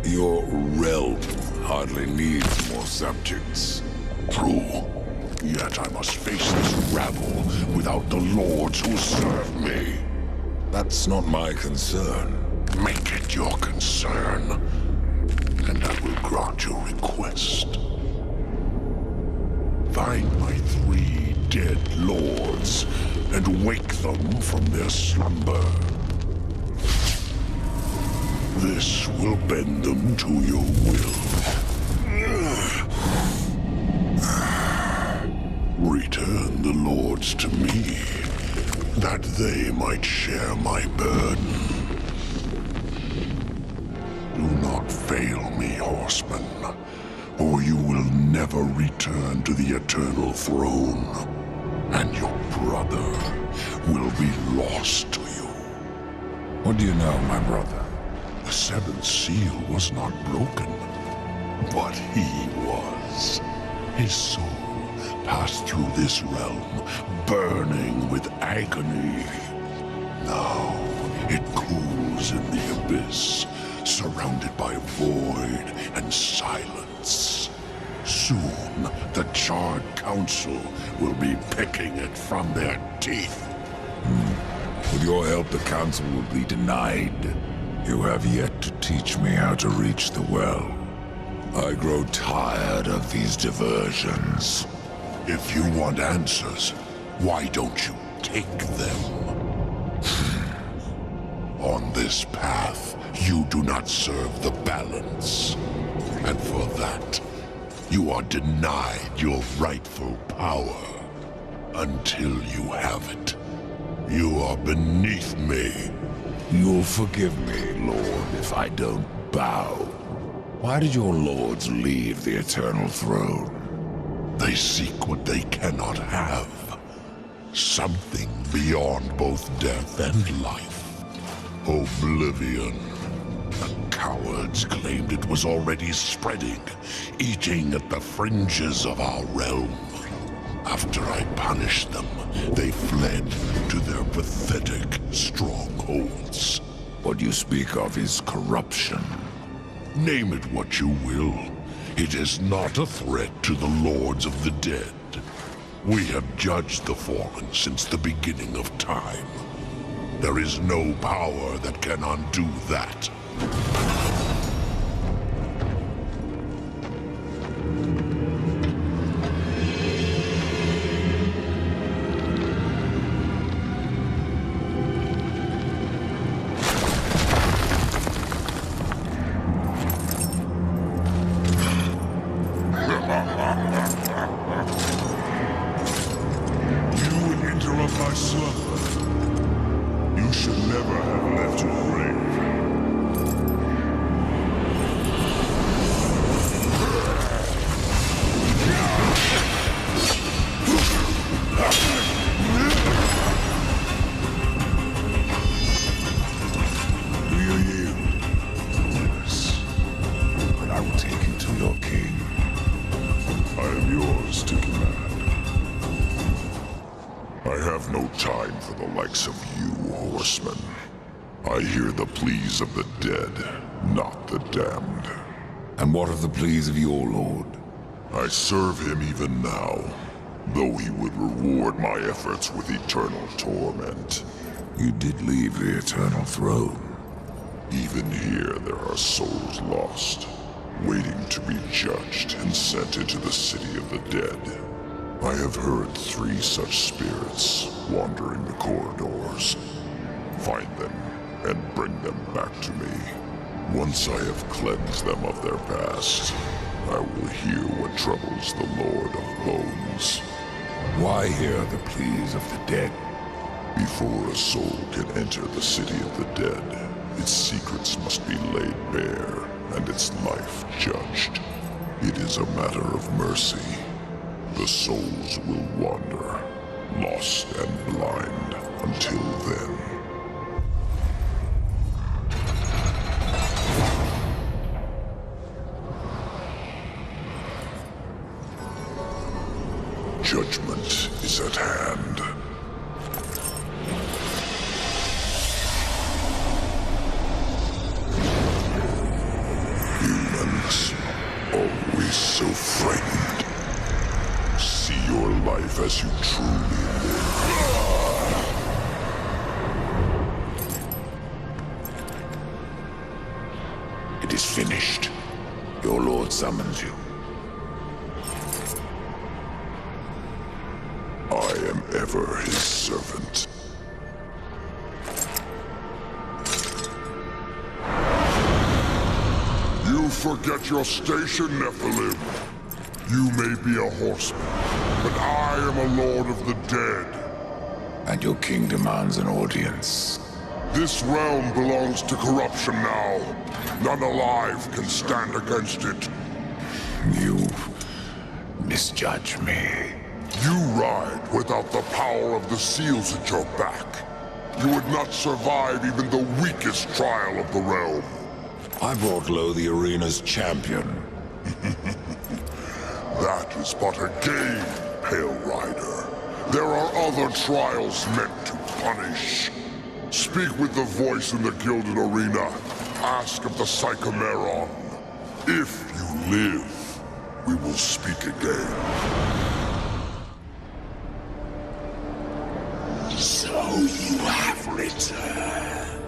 Your realm hardly needs more subjects. True. Yet I must face this rabble without the lords who serve me. That's not my concern. Make it your concern, and I will grant your request. Find my 3 dead lords, and wake them from their slumber. This will bend them to your will. Return the lords to me, that they might share my burden. Do not fail me, horseman, or you will never return to the eternal throne, and your brother will be lost to you. What do you know, my brother? The 7th seal was not broken, but he was. His soul passed through this realm, burning with agony. Now it cools in the abyss, surrounded by void and silence. Soon, the Charred Council will be picking it from their teeth. With your help, the council will be denied. You have yet to teach me how to reach the well. I grow tired of these diversions. If you want answers, why don't you take them? On this path, you do not serve the balance. And for that, You are denied your rightful power until you have it. You are beneath me. You'll forgive me, Lord, if I don't bow. Why did your lords leave the Eternal Throne? They seek what they cannot have. Something beyond both death and life. Oblivion. The cowards claimed it was already spreading, eating at the fringes of our realm. After I punished them, they fled to their pathetic strongholds. What you speak of is corruption. Name it what you will. It is not a threat to the lords of the dead. We have judged the fallen since the beginning of time. There is no power that can undo that. You would interrupt my slumber. You should never have left your grave. Do you yield? Yes. But I will take you to your king. I am yours to command. I have no time for the likes of you, horsemen. I hear the pleas of the dead, not the damned. And what of the pleas of your lord? I serve him even now, though he would reward my efforts with eternal torment. You did leave the Eternal Throne. Even here there are souls lost, waiting to be judged and sent into the city of the dead. I have heard 3 such spirits wandering the corridors. Find them and bring them back to me. Once I have cleansed them of their past, I will hear what troubles the Lord of Bones. Why hear the pleas of the dead? Before a soul can enter the city of the dead, its secrets must be laid bare and its life judged. It is a matter of mercy. The souls will wander, lost and blind, until then. Judgment is at hand. Humans, always so frightened. See your life as you truly live. It is finished. Your lord summons you. I am ever his servant. You forget your station, Nephilim. You may be a horseman, but I am a lord of the dead. And your king demands an audience. This realm belongs to corruption now. None alive can stand against it. You misjudge me. You ride without the power of the seals at your back. You would not survive even the weakest trial of the realm. I brought low the arena's champion. That is but a game, Pale Rider. There are other trials meant to punish. Speak with the voice in the Gilded Arena. Ask of the Psychomeron. If you live, we will speak again. So you have returned.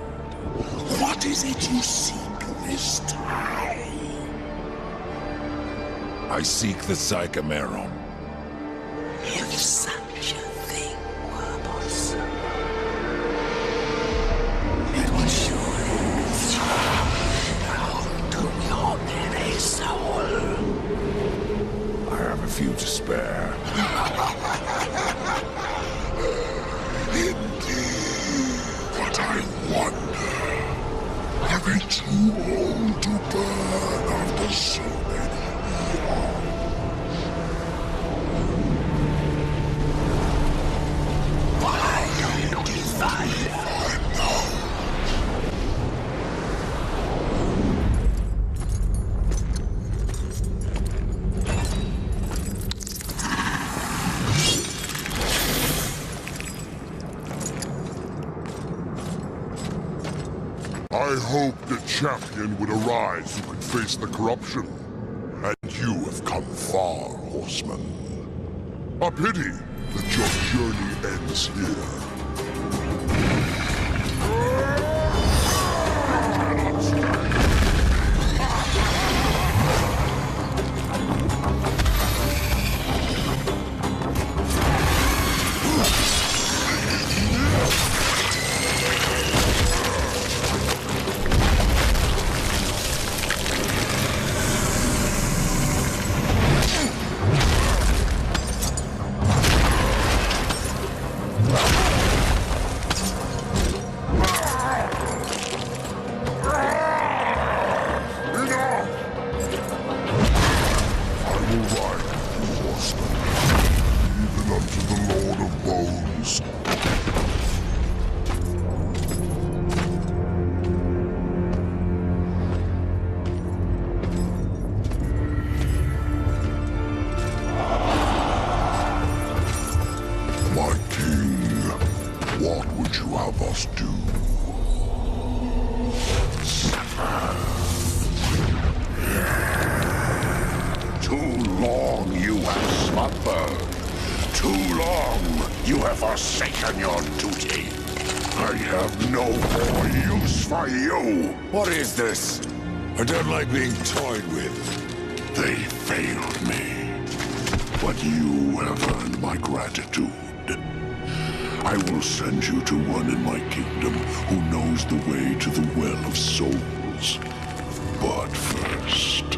What is it you seek this time? I seek the Psychomeron. If such a thing were possible, it would surely be thrown to your very soul. But I wonder, are they too old to burn after so many eons? Why don't you find them? I hoped a champion would arise who could face the corruption. And you have come far, horseman. A pity that your journey ends here. Forsaken your duty. I have no more use for you. What is this? I don't like being toyed with. They failed me. But you have earned my gratitude. I will send you to one in my kingdom who knows the way to the Well of Souls. But first,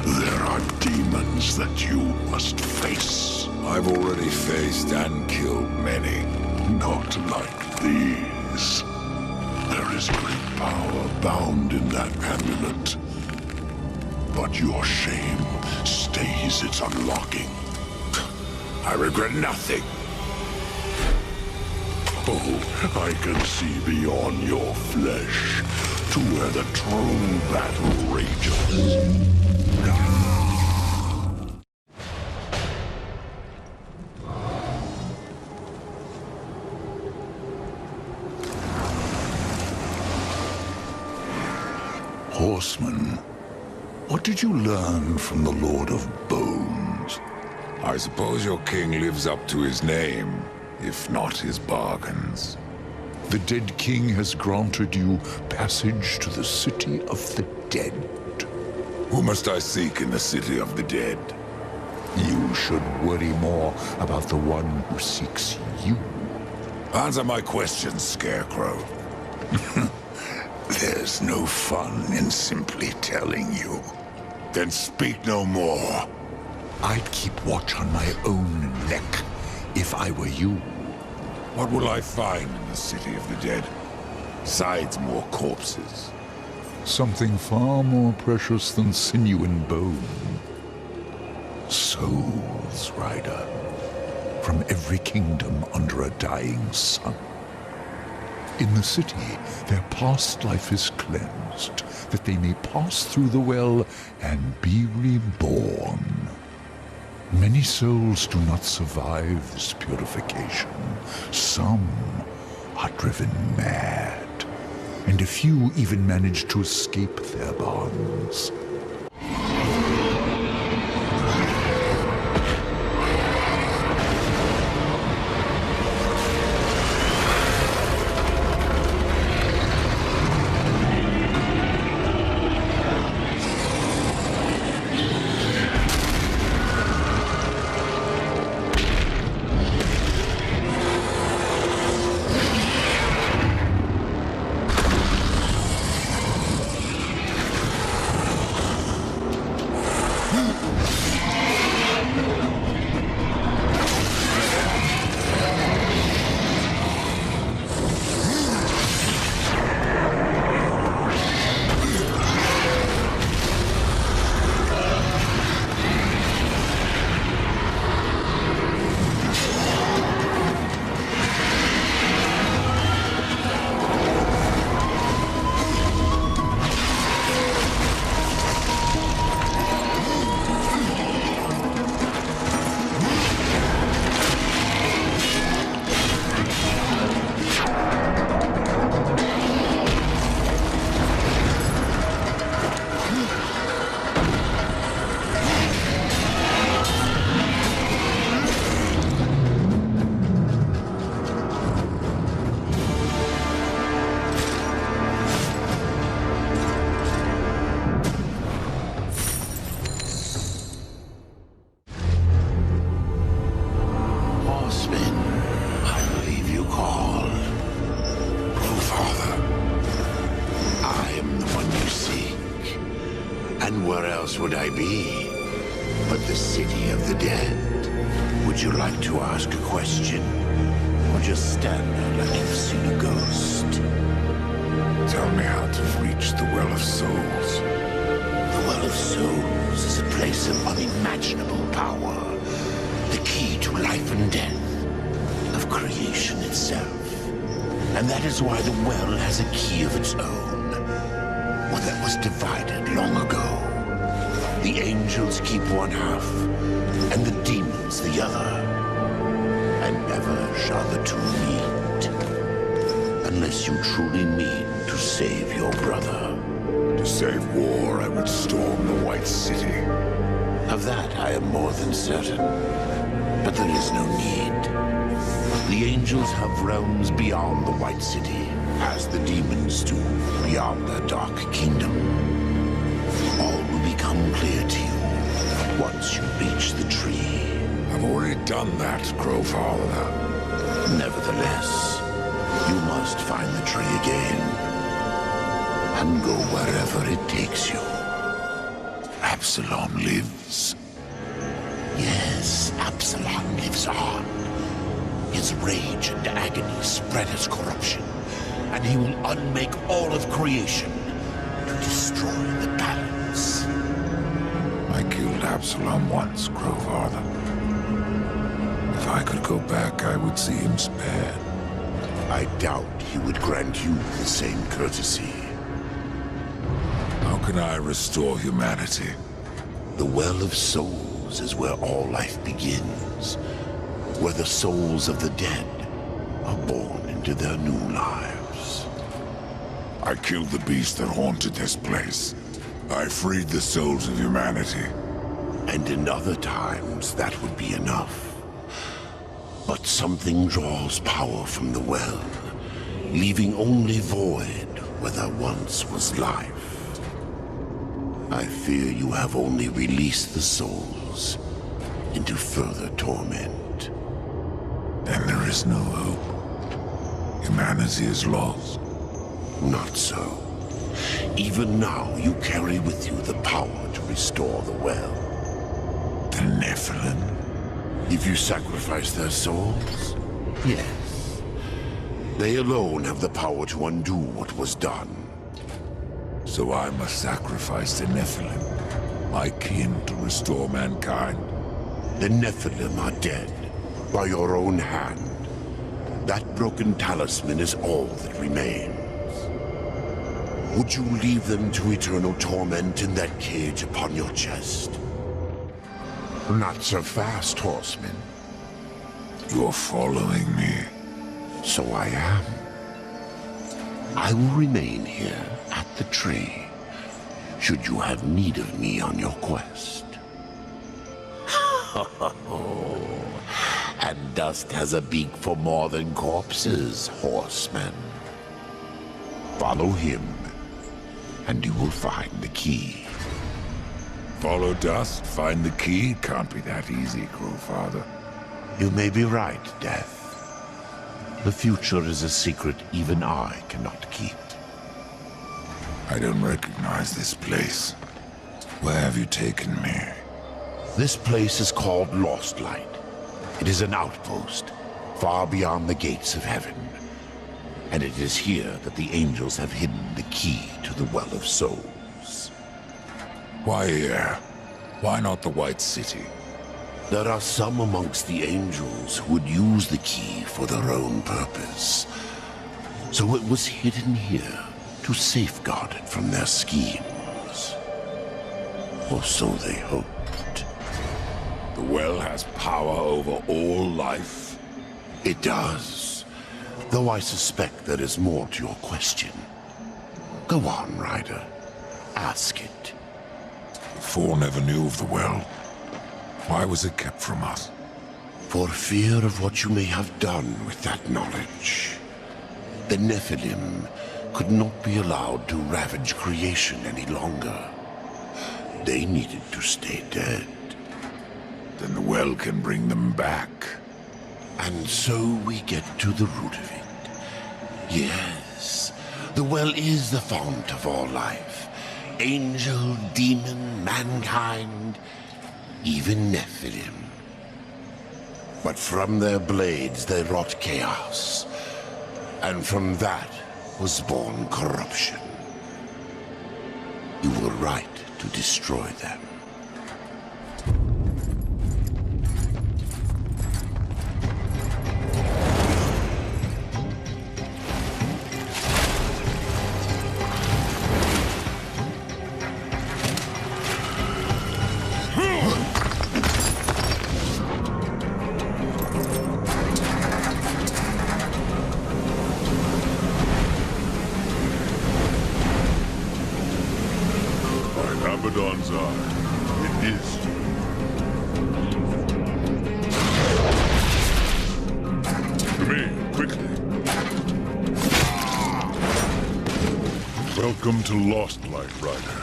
there are demons that you must face. I've already faced and killed many. Not like these. There is great power bound in that amulet. But your shame stays its unlocking. I regret nothing. Oh, I can see beyond your flesh to where the true battle rages. Horseman, what did you learn from the Lord of Bones? I suppose your king lives up to his name, if not his bargains. The dead king has granted you passage to the city of the dead. Who must I seek in the city of the dead? You should worry more about the one who seeks you. Answer my question, Scarecrow. There's no fun in simply telling you. Then speak no more. I'd keep watch on my own neck if I were you. What will I find in the city of the dead? Besides more corpses. Something far more precious than sinew and bone. Souls, Rider. From every kingdom under a dying sun. In the city, their past life is cleansed, that they may pass through the well and be reborn. Many souls do not survive this purification. Some are driven mad, and a few even manage to escape their bonds. else would I be but the city of the dead? Would you like to ask a question? Or just stand there like you've seen a ghost? Tell me how to reach the Well of Souls. The Well of Souls is a place of unimaginable power. The key to life and death, of creation itself. And that is why the well has a key of its own. One that was divided long ago. The angels keep one half, and the demons the other. And never shall the two meet. Unless you truly mean to save your brother. To save war, I would storm the White City. Of that I am more than certain. But there is no need. The angels have realms beyond the White City, as the demons do beyond their dark kingdom. All will become clear to you once you reach the tree. I've already done that, Crowfather. Nevertheless, you must find the tree again, and go wherever it takes you. Absalom lives. Yes, Absalom lives on. His rage and agony spread as corruption, and he will unmake all of creation to destroy the balance. I killed Absalom once, Crowfather. If I could go back, I would see him spared. I doubt he would grant you the same courtesy. How can I restore humanity? The Well of Souls is where all life begins, where the souls of the dead are born into their new lives. I killed the beast that haunted this place. I freed the souls of humanity. And in other times, that would be enough. But something draws power from the well, leaving only void where there once was life. I fear you have only released the souls into further torment. Then there is no hope. Humanity is lost. Not so. Even now, you carry with you the power to restore the well. The Nephilim? If you sacrifice their souls, yes. They alone have the power to undo what was done. So I must sacrifice the Nephilim, my kin, to restore mankind. The Nephilim are dead, by your own hand. That broken talisman is all that remains. Would you leave them to eternal torment in that cage upon your chest? Not so fast, horseman. You're following me. So I am. I will remain here at the tree, should you have need of me on your quest. And dust has a beak for more than corpses, horseman. Follow him, and you will find the key. Follow dust, find the key? Can't be that easy, Crowfather. You may be right, Death. The future is a secret even I cannot keep. I don't recognize this place. Where have you taken me? This place is called Lost Light. It is an outpost, far beyond the gates of heaven. And it is here that the angels have hidden the key to the Well of Souls. Why here? Why not the White City? There are some amongst the angels who would use the key for their own purpose. So it was hidden here to safeguard it from their schemes. Or so they hoped. The well has power over all life. It does. Though I suspect there is more to your question. Go on, Ryder. Ask it. The Four never knew of the well. Why was it kept from us? For fear of what you may have done with that knowledge. The Nephilim could not be allowed to ravage creation any longer. They needed to stay dead. Then the well can bring them back. And so we get to the root of it. Yes, the well is the fount of all life. Angel, demon, mankind, even Nephilim. But from their blades they wrought chaos, and from that was born corruption. You were right to destroy them. Abaddon's eye. It is. To me, quickly. Welcome to Lost Light, Rider.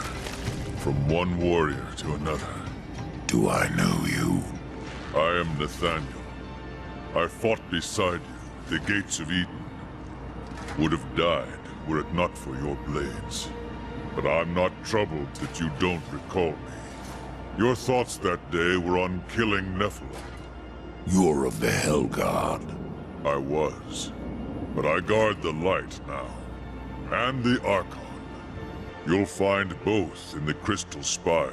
From one warrior to another. Do I know you? I am Nathaniel. I fought beside you, the gates of Eden. Would have died were it not for your blades. But I'm not troubled that you don't recall me. Your thoughts that day were on killing Nephilim. You're of the Hellguard. I was. But I guard the light now. And the Archon. You'll find both in the Crystal Spire.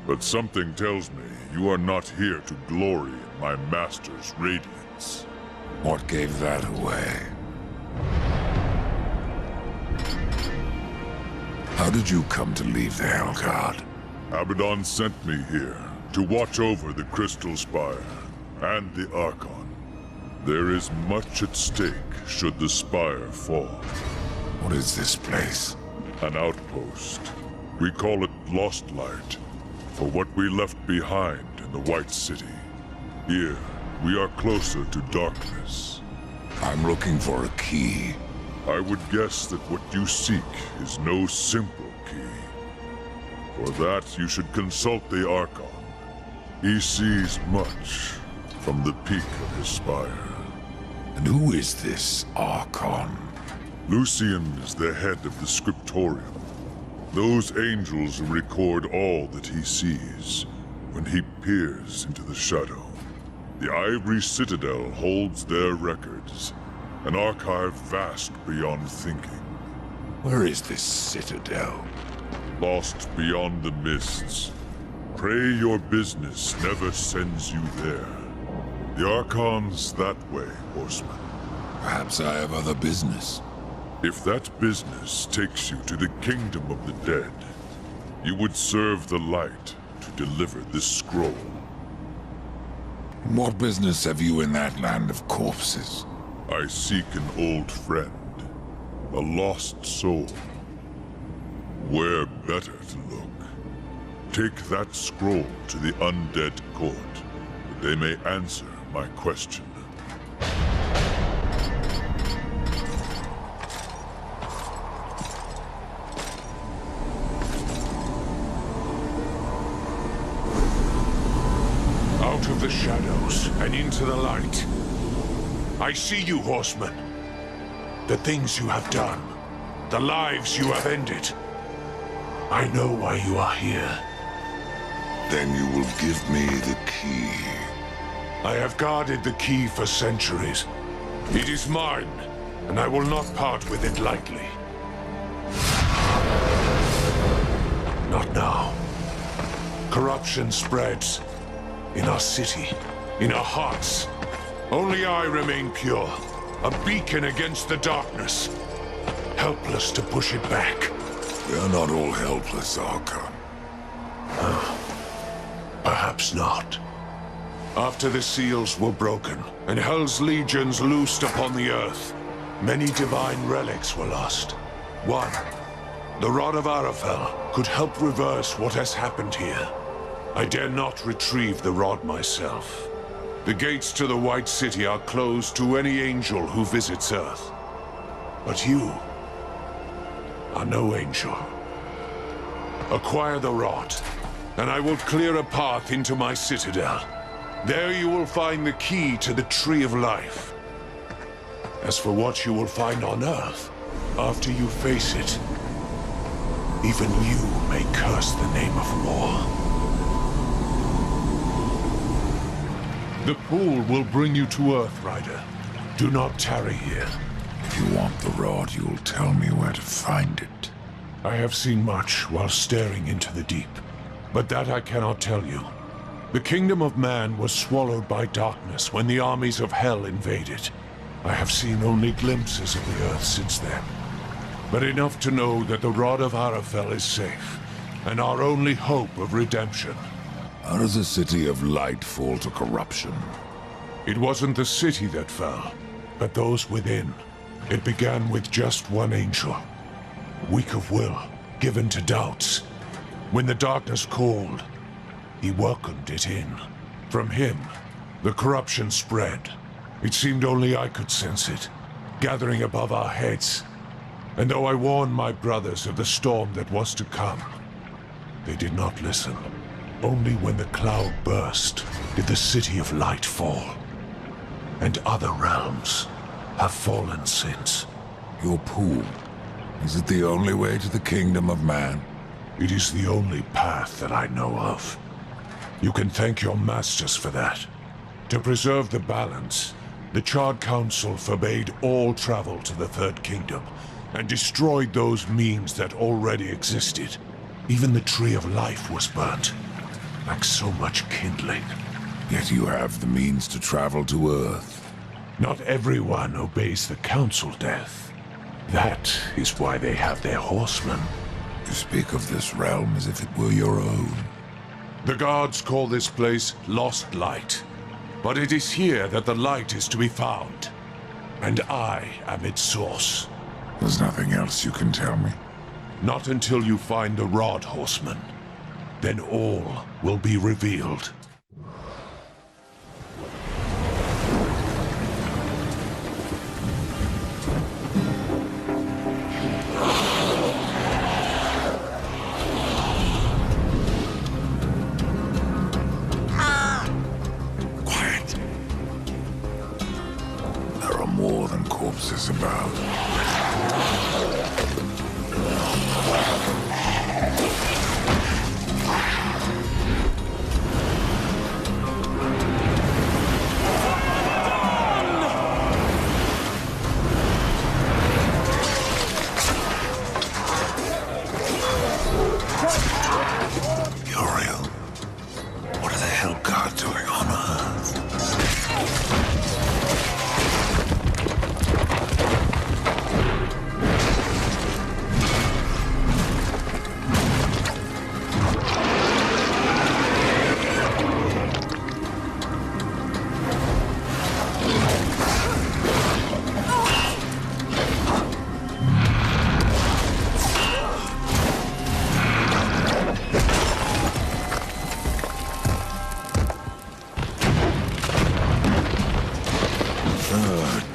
But something tells me you are not here to glory in my master's radiance. What gave that away? How did you come to leave the Hellguard? Abaddon sent me here to watch over the Crystal Spire and the Archon. There is much at stake should the Spire fall. What is this place? An outpost. We call it Lost Light, for what we left behind in the White City. Here, we are closer to darkness. I'm looking for a key. I would guess that what you seek is no simple key. For that, you should consult the Archon. He sees much from the peak of his spire. And who is this Archon? Lucian is the head of the Scriptorium. Those angels record all that he sees when he peers into the shadow. The Ivory Citadel holds their records, an archive vast beyond thinking. Where is this citadel? Lost beyond the mists. Pray your business never sends you there. The Archon's that way, Horseman. Perhaps I have other business. If that business takes you to the kingdom of the dead, you would serve the light to deliver this scroll. What business have you in that land of corpses? I seek an old friend, a lost soul. Where better to look? Take that scroll to the undead court, that they may answer my question. Out of the shadows and into the light. I see you, Horseman. The things you have done. The lives you have ended. I know why you are here. Then you will give me the key. I have guarded the key for centuries. It is mine, and I will not part with it lightly. Not now. Corruption spreads. In our city, in our hearts. Only I remain pure, a beacon against the darkness. Helpless to push it back. We are not all helpless, Archon. Perhaps not. After the seals were broken, and Hell's legions loosed upon the earth, many divine relics were lost. One, the Rod of Arafel, could help reverse what has happened here. I dare not retrieve the rod myself. The gates to the White City are closed to any angel who visits Earth. But you are no angel. Acquire the rod, and I will clear a path into my citadel. There you will find the key to the Tree of Life. As for what you will find on Earth, after you face it, Even you may curse the name of war. The pool will bring you to Earth, Rider. Do not tarry here. If you want the rod, you'll tell me where to find it. I have seen much while staring into the deep, but that I cannot tell you. The kingdom of man was swallowed by darkness when the armies of hell invaded. I have seen only glimpses of the Earth since then, but enough to know that the Rod of Arafel is safe, and our only hope of redemption. How does the City of Light fall to corruption? It wasn't the city that fell, but those within. It began with just one angel, weak of will, given to doubts. When the darkness called, he welcomed it in. From him, the corruption spread. It seemed only I could sense it, gathering above our heads. And though I warned my brothers of the storm that was to come, they did not listen. Only when the cloud burst did the City of Light fall. And other realms have fallen since. Your pool. Is it the only way to the kingdom of man? It is the only path that I know of. You can thank your masters for that. To preserve the balance, the Charred Council forbade all travel to the Third Kingdom, and destroyed those means that already existed. Even the Tree of Life was burnt, like so much kindling. Yet you have the means to travel to Earth. Not everyone obeys the Council, Death. That is why they have their horsemen. You speak of this realm as if it were your own. The gods call this place Lost Light, but it is here that the light is to be found. And I am its source. There's nothing else you can tell me? Not until you find the Rod, Horseman. Then all will be revealed. Quiet. There are more than corpses about.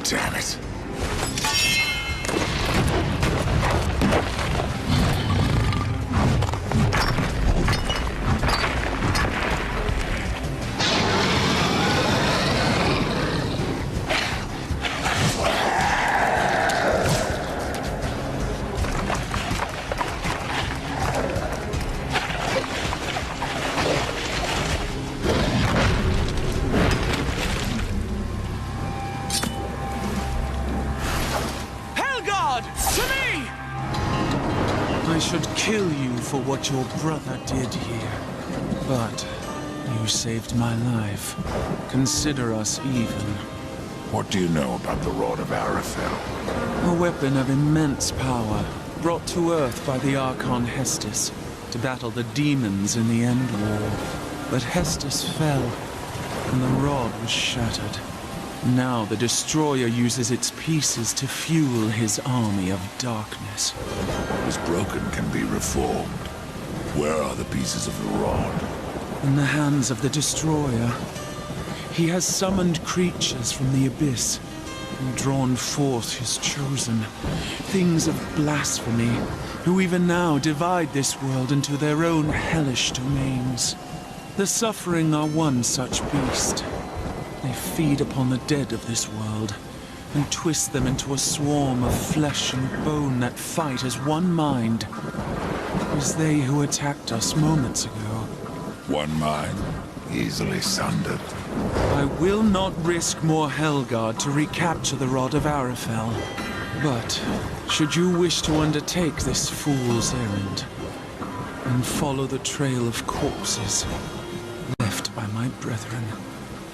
Damn it. I should kill you for what your brother did here. But you saved my life. Consider us even. What do you know about the Rod of Arafel? A weapon of immense power, brought to Earth by the Archon Hestus to battle the demons in the End War. But Hestus fell, and the rod was shattered. Now the Destroyer uses its pieces to fuel his army of darkness. What is broken can be reformed. Where are the pieces of the rod? In the hands of the Destroyer. He has summoned creatures from the abyss and drawn forth his chosen. Things of blasphemy, who even now divide this world into their own hellish domains. The Suffering are one such beast. They feed upon the dead of this world, and twist them into a swarm of flesh and bone that fight as one mind. is they who attacked us moments ago. One mind, easily sundered. I will not risk more Helgard to recapture the Rod of Arafel. But, should you wish to undertake this fool's errand, and follow the trail of corpses left by my brethren.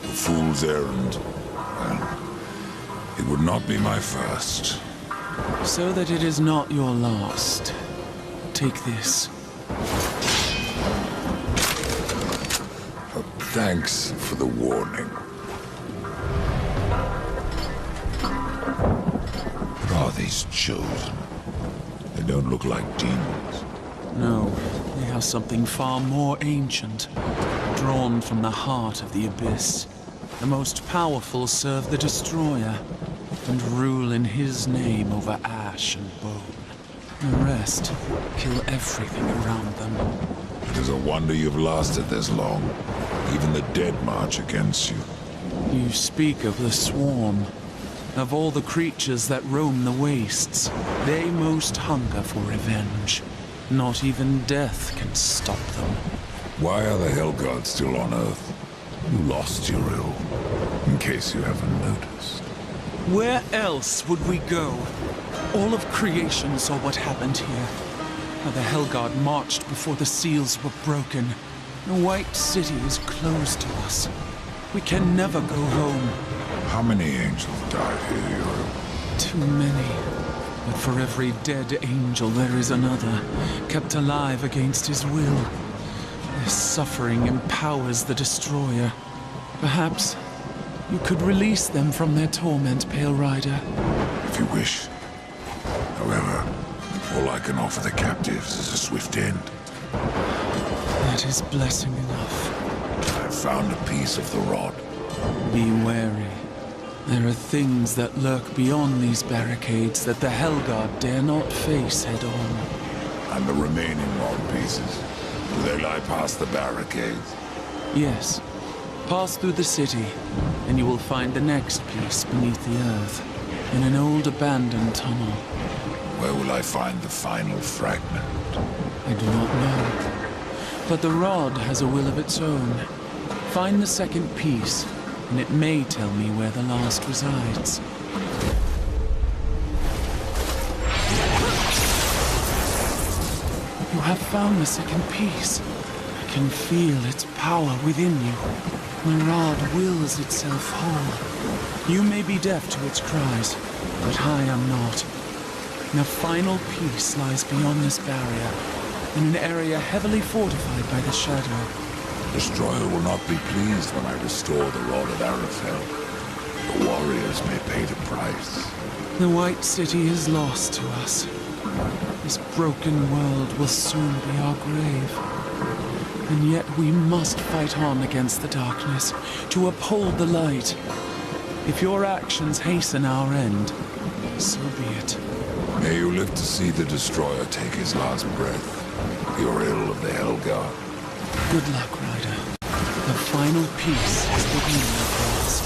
A fool's errand. Well, it would not be my first. So that it is not your last, take this. Thanks for the warning. What are these chosen? They don't look like demons. No, they are something far more ancient, drawn from the heart of the Abyss. The most powerful serve the Destroyer, and rule in his name over ash and bone. The rest kill everything around them. It is a wonder you've lasted this long. Even the dead march against you. You speak of the Swarm. Of all the creatures that roam the wastes, they most hunger for revenge. Not even death can stop them. Why are the Hellguards still on Earth? You lost your ill, in case you haven't noticed. Where else would we go? All of creation saw what happened here. How the Hellguard marched before the seals were broken. The White City is closed to us. We can never go home. How many angels died here, Yoro? Too many. But for every dead angel there is another, kept alive against his will. Their suffering empowers the Destroyer. Perhaps you could release them from their torment, Pale Rider. If you wish. However, all I can offer the captives is a swift end. That is blessing enough. I've found a piece of the rod. Be wary. There are things that lurk beyond these barricades that the Hellguard dare not face head-on. And the remaining rod pieces. Do they lie past the barricades? Yes. Pass through the city, and you will find the next piece beneath the earth, in an old abandoned tunnel. Where will I find the final fragment? I do not know. But the rod has a will of its own. Find the second piece, and it may tell me where the last resides. You have found the second piece. I can feel its power within you. The rod wills itself whole. You may be deaf to its cries, but I am not. The final piece lies beyond this barrier, in an area heavily fortified by the Shadow. Destroyer will not be pleased when I restore the Rod of Arafel. The warriors may pay the price. The White City is lost to us. This broken world will soon be our grave. And yet we must fight on against the darkness, to uphold the light. If your actions hasten our end, so be it. May you live to see the Destroyer take his last breath. Your ill of the Hellguard. Good luck, Ryder. The final piece is within your grasp.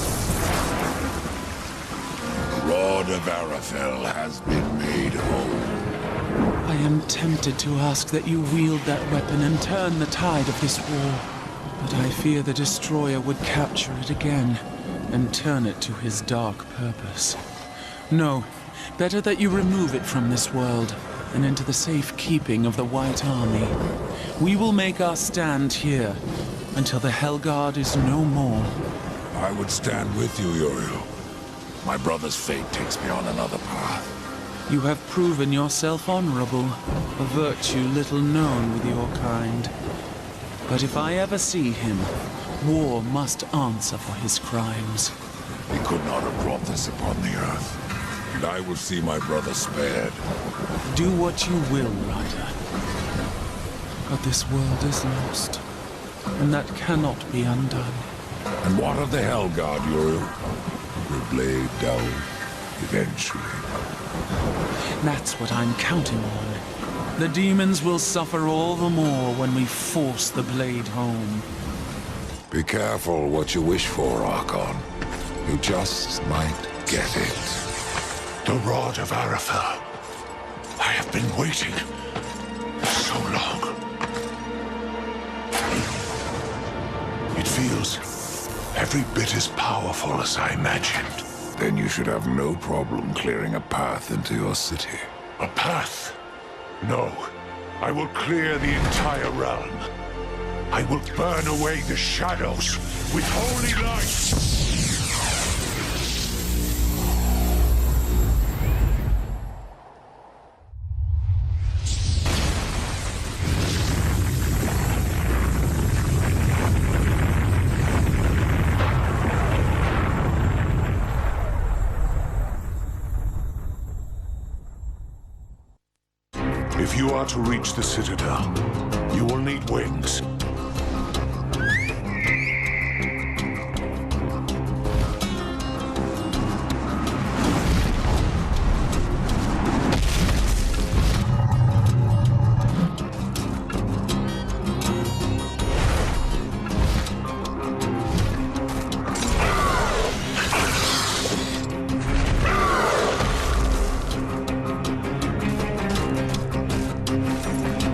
The Rod of Arafel has been made whole. I am tempted to ask that you wield that weapon and turn the tide of this war. But I fear the Destroyer would capture it again, and turn it to his dark purpose. No, better that you remove it from this world, and into the safe keeping of the White Army. We will make our stand here, until the Hellguard is no more. I would stand with you, Uriel. My brother's fate takes me on another path. You have proven yourself honorable, a virtue little known with your kind. But if I ever see him, war must answer for his crimes. He could not have brought this upon the earth. And I will see my brother spared. Do what you will, Ryder. But this world is lost, and that cannot be undone. And what of the Hellguard, Uriel? Will blade down eventually. That's what I'm counting on. The demons will suffer all the more when we force the blade home. Be careful what you wish for, Archon. You just might get it. The Rod of Arafel. I have been waiting so so long. It feels every bit as powerful as I imagined. Then you should have no problem clearing a path into your city. A path? No. I will clear the entire realm. I will burn away the shadows with holy light. If you are to reach the Citadel, you will need wings.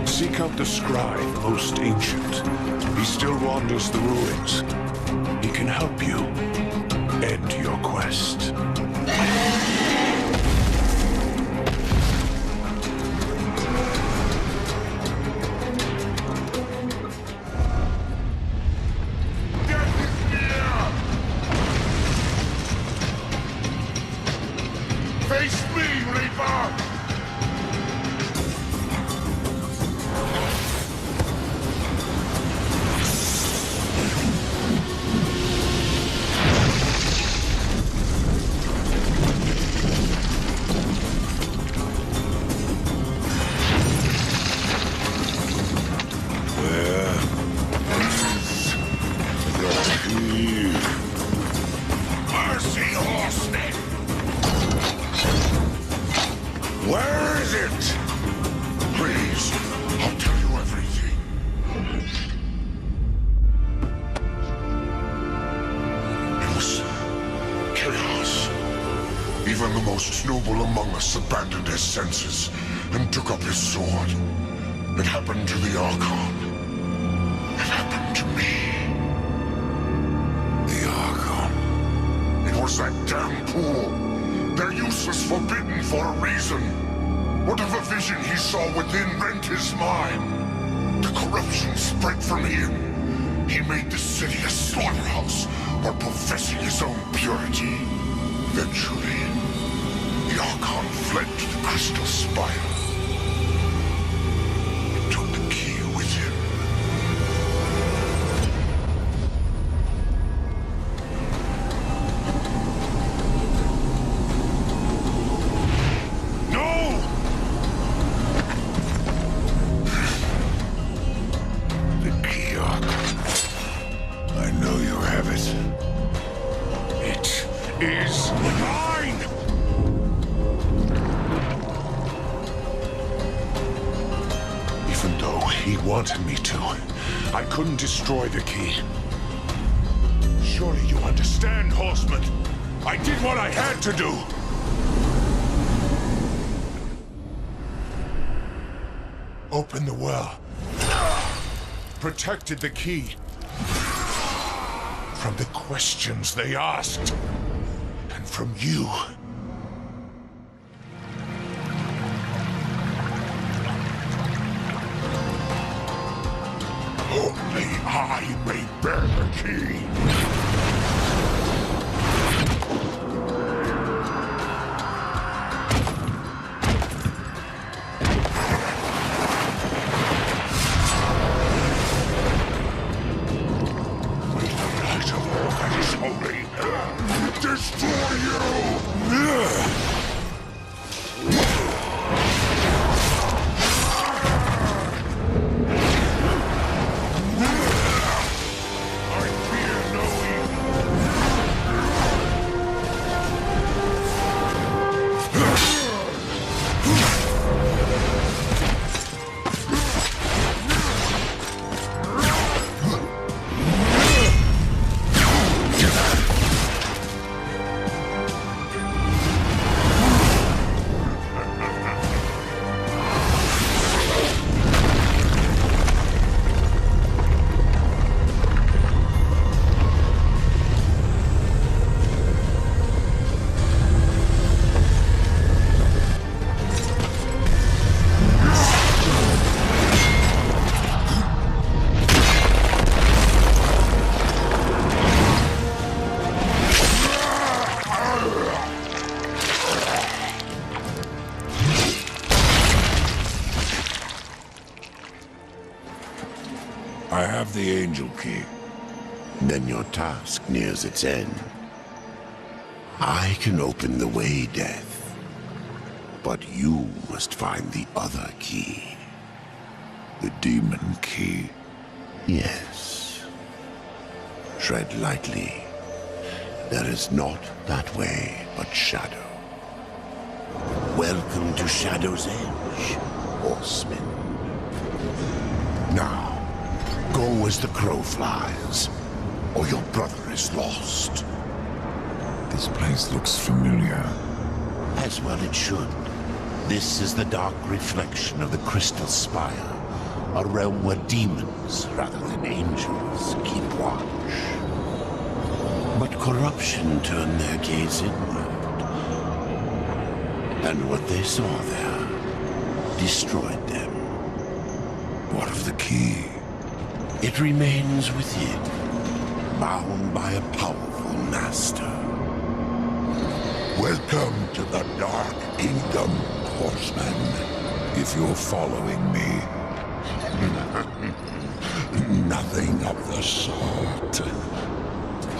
Seek out the scribe, most ancient. He still wanders the ruins. He can help you end your quest. Face me, Reaper! Mercy, horseman! Where is it? Please, I'll tell you everything. It was chaos. Even the most noble among us abandoned his senses and took up his sword. It happened to the Archon. It happened to me. The Archon. It was that damn pool. They're useless, forbidden for a reason. Whatever vision he saw within rent his mind. The corruption spread from him. He made the city a slaughterhouse while professing his own purity. Eventually, the Archon fled to the Crystal Spire. He took the key with him. I know you have it. It is mine! Even though he wanted me to, I couldn't destroy the key. Surely you understand, Horseman. I did what I had to do. Opened the well. Protected the key. From the questions they asked. And from you. Only I may bear the key. May the light of all that is holy destroy you! I fear no I have the angel key. Then your task nears its end. I can open the way, Death. But you must find the other key. The demon key. Yes. Tread lightly. There is naught that way but shadow. Welcome to Shadow's Edge, horseman. Now, go as the crow flies, or your brother is lost. This place looks familiar. As well it should. This is the dark reflection of the Crystal Spire, a realm where demons, rather than angels, keep watch. But corruption turned their gaze inward. And what they saw there destroyed them. What of the key? It remains within, bound by a powerful master. Welcome to the Dark Kingdom, horseman. If you're following me. Nothing of the sort.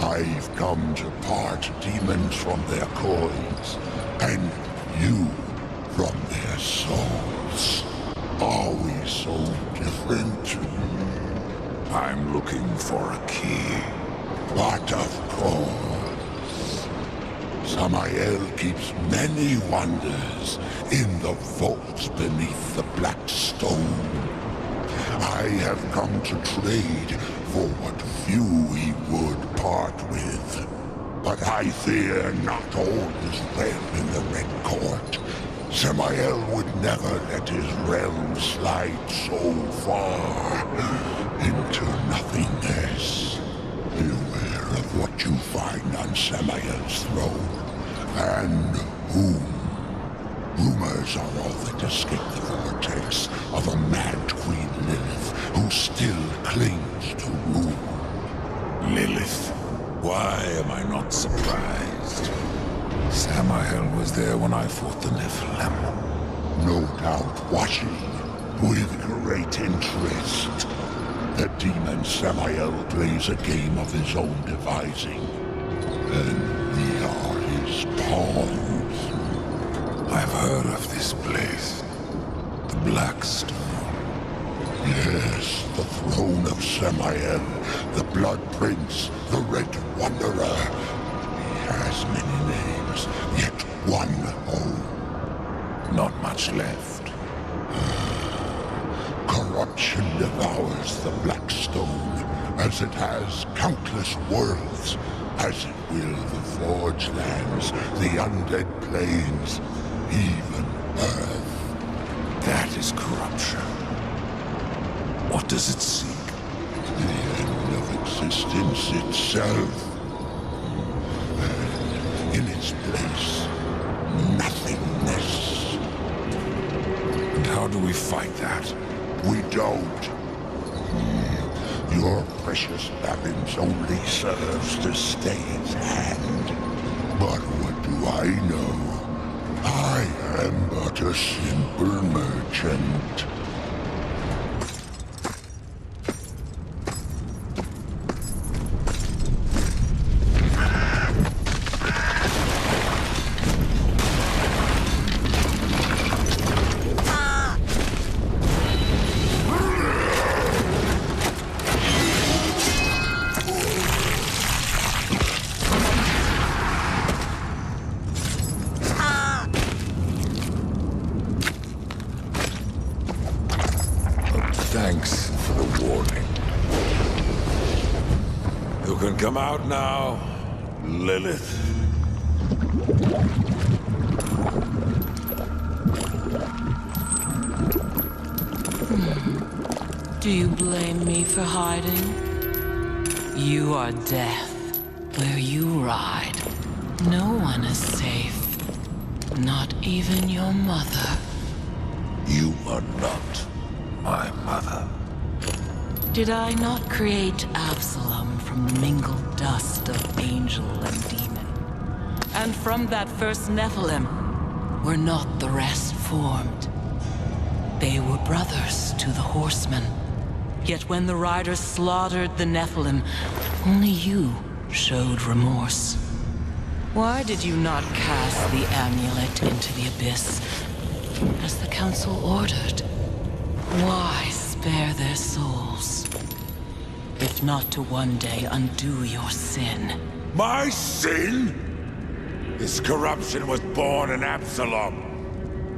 I've come to part demons from their coins, and you from their souls. Are we so different? I'm looking for a key. But of course. Samael keeps many wonders in the vaults beneath the black stone. I have come to trade for what few he would part with. But I fear not all is well in the Red Court. Samael would never let his realm slide so far into nothingness. Beware of what you find on Samael's throne, and whom. Rumors are all that escape the vortex of a mad Queen Lilith who still clings to rule. Lilith. Why am I not surprised? Samael was there when I fought the Nephilim. No doubt watching with great interest. The demon Samael plays a game of his own devising, and we are his pawns. I've heard of this place. The Black Stone. Yes, the throne of Samael, the Blood Prince, the Red Wanderer. He has many names, yet one home. Not much left. Corruption devours the Black Stone, as it has countless worlds, as it will the Forge Lands, the Undead Plains, even Earth. That is corruption. What does it seek? The end of existence itself. And in its place, nothingness. And how do we fight that? We don't. Your precious Babins only serves to stay its hand. But what do I know? I am but a simple merchant. Thanks for the warning. You can come out now, Lilith. Do you blame me for hiding? You are death. Where you ride, no one is safe. Not even your mother. You are not my mother. Did I not create Absalom from the mingled dust of angel and demon? And from that first Nephilim, were not the rest formed? They were brothers to the horsemen, Yet when the riders slaughtered the Nephilim, only you showed remorse. Why did you not cast the amulet into the abyss, as the Council ordered? Why spare their souls, if not to one day undo your sin? My sin? This corruption was born in Absalom.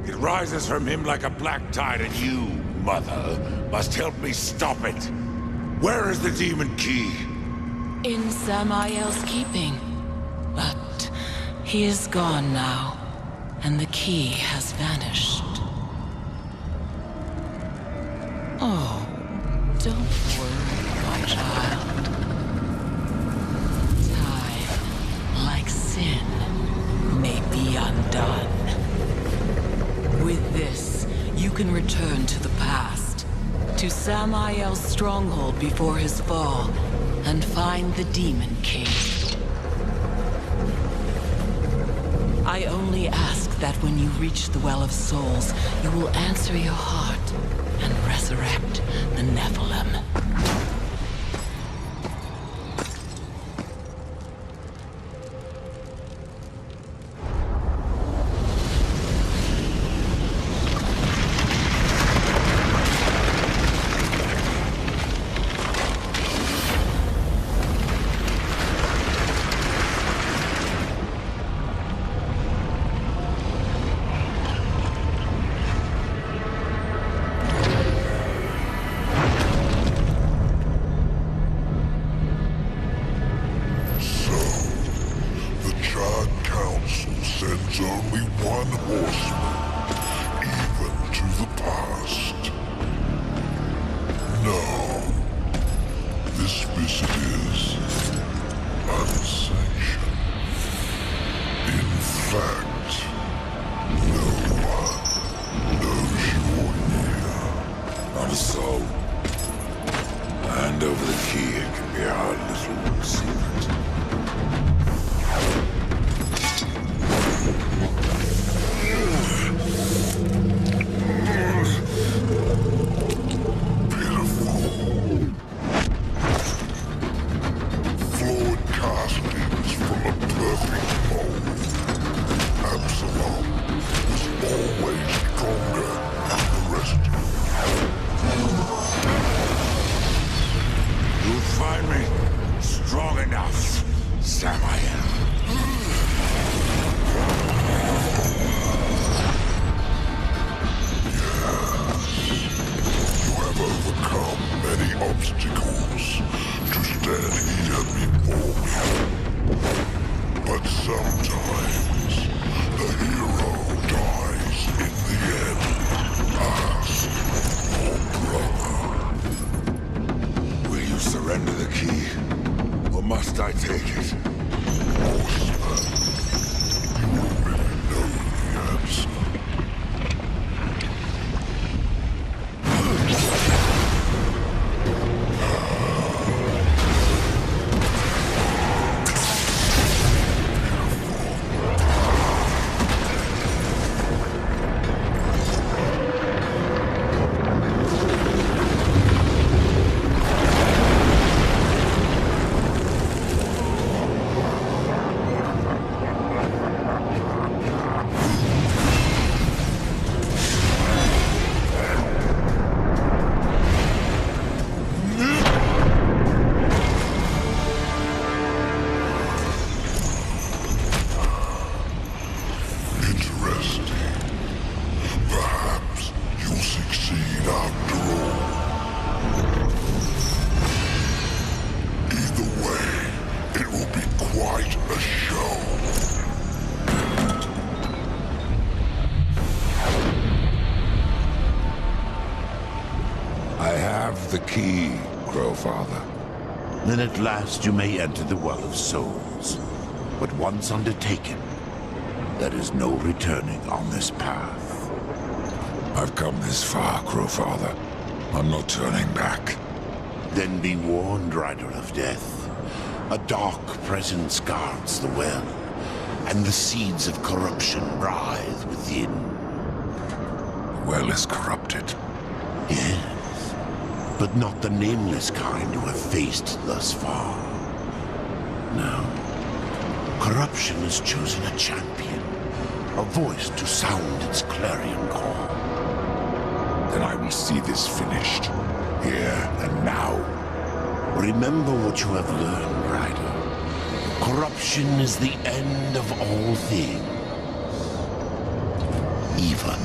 It rises from him like a black tide, and you, Mother, must help me stop it. Where is the demon key? In Samael's keeping. But he is gone now, and the key has vanished. Oh, don't worry, my child. Time, like sin, may be undone. With this, you can return to the past, to Samael's stronghold before his fall, and find the Demon King. I only ask that when you reach the Well of Souls, you will answer your heart and resurrect the Nephilim. Sends only one horseman, even to the past. No, this visit is unsanctioned. In fact, no one knows you're near. Not a soul. Hand over the key, it can be our little secret. Surrender the key, or must I take it? Horseman, you already know the answer. The key, Crowfather. Then at last you may enter the Well of Souls. But once undertaken, there is no returning on this path. I've come this far, Crowfather. I'm not turning back. Then be warned, Rider of Death. A dark presence guards the well, and the seeds of corruption writhe within. The well is corrupted. Yes. but not the nameless kind who have faced thus far. Now, corruption has chosen a champion, a voice to sound its clarion call. Then I will see this finished, here and now. Remember what you have learned, Rider. Corruption is the end of all things. Even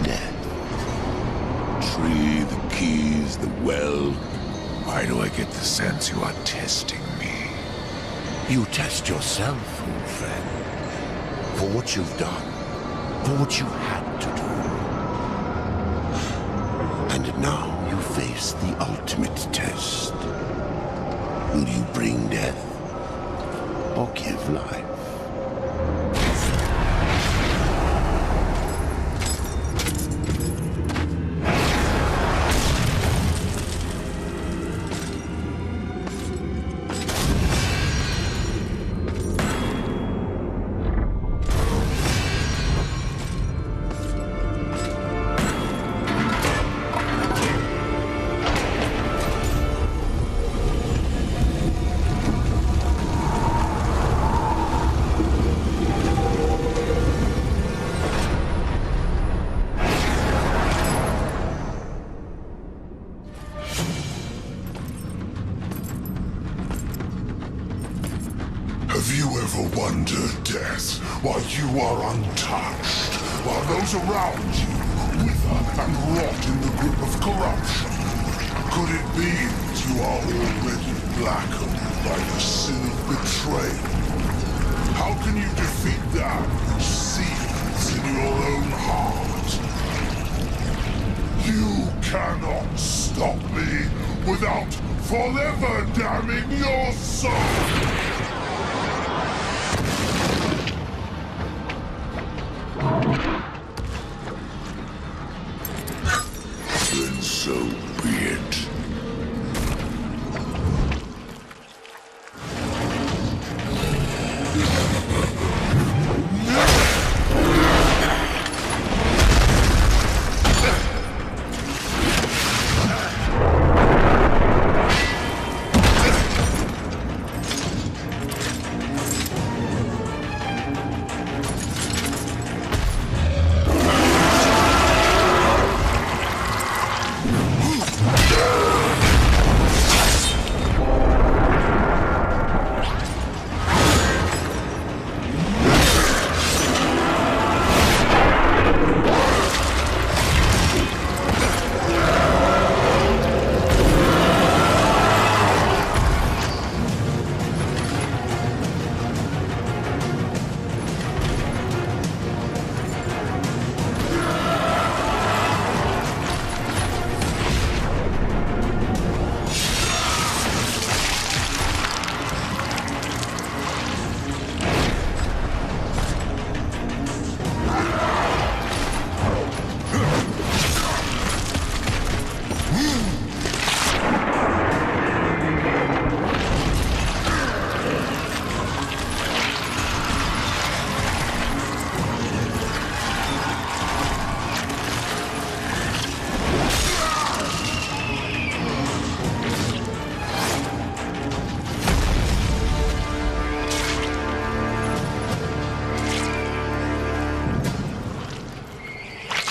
death. Tree, the keys, the well. Why do I get the sense you are testing me? You test yourself, old friend. For what you've done. For what you had to do. And now you face the ultimate test. Will you bring death? Or give life? Have you ever wondered, Death, why you are untouched, while those around you wither and rot in the grip of corruption? Could it be that you are already blackened by the sin of betrayal? How can you defeat that which seethes in your own heart? You cannot stop me without forever damning your soul! Then so be it.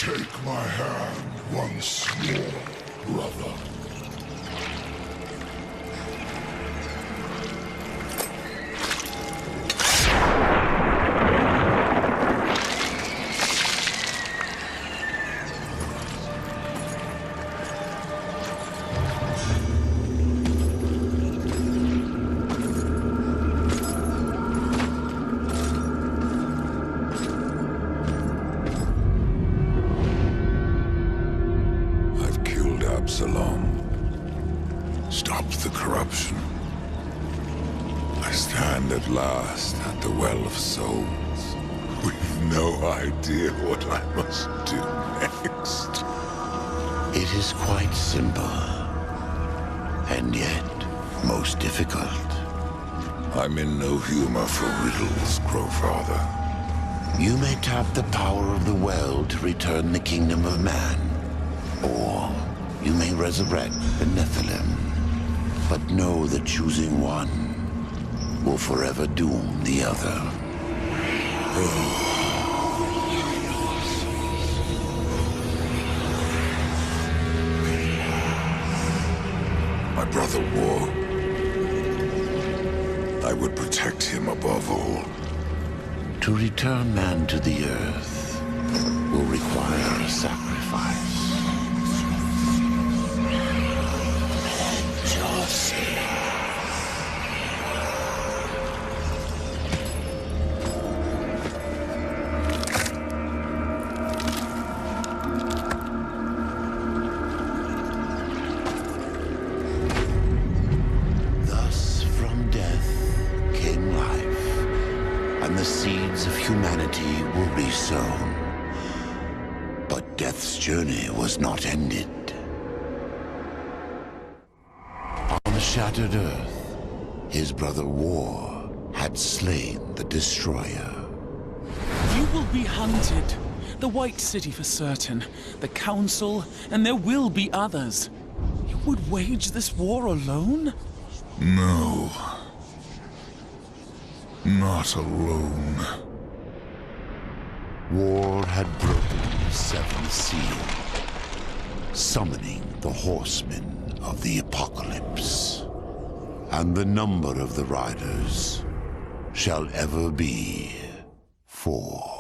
Take my hand once more, brother. Absalom. Stop the corruption. I stand at last at the Well of Souls, with no idea what I must do next. It is quite simple. And yet, most difficult. I'm in no humor for riddles, Crowfather. You may tap the power of the well to return the kingdom of man. Or you may may resurrect the Nephilim, but know that choosing one will forever doom the other. My brother War. I would protect him above all. To return man to the earth will require a sacrifice. Thus from death came life, and the seeds of humanity will be sown. But death's journey was not ended. On the shattered earth, his brother War had slain the Destroyer. You will be hunted. The White City for certain. The Council, and there will be others. You would wage this war alone? No. Not alone. War had broken the seventh seal, summoning the horsemen of the apocalypse. And the number of the riders shall ever be 4.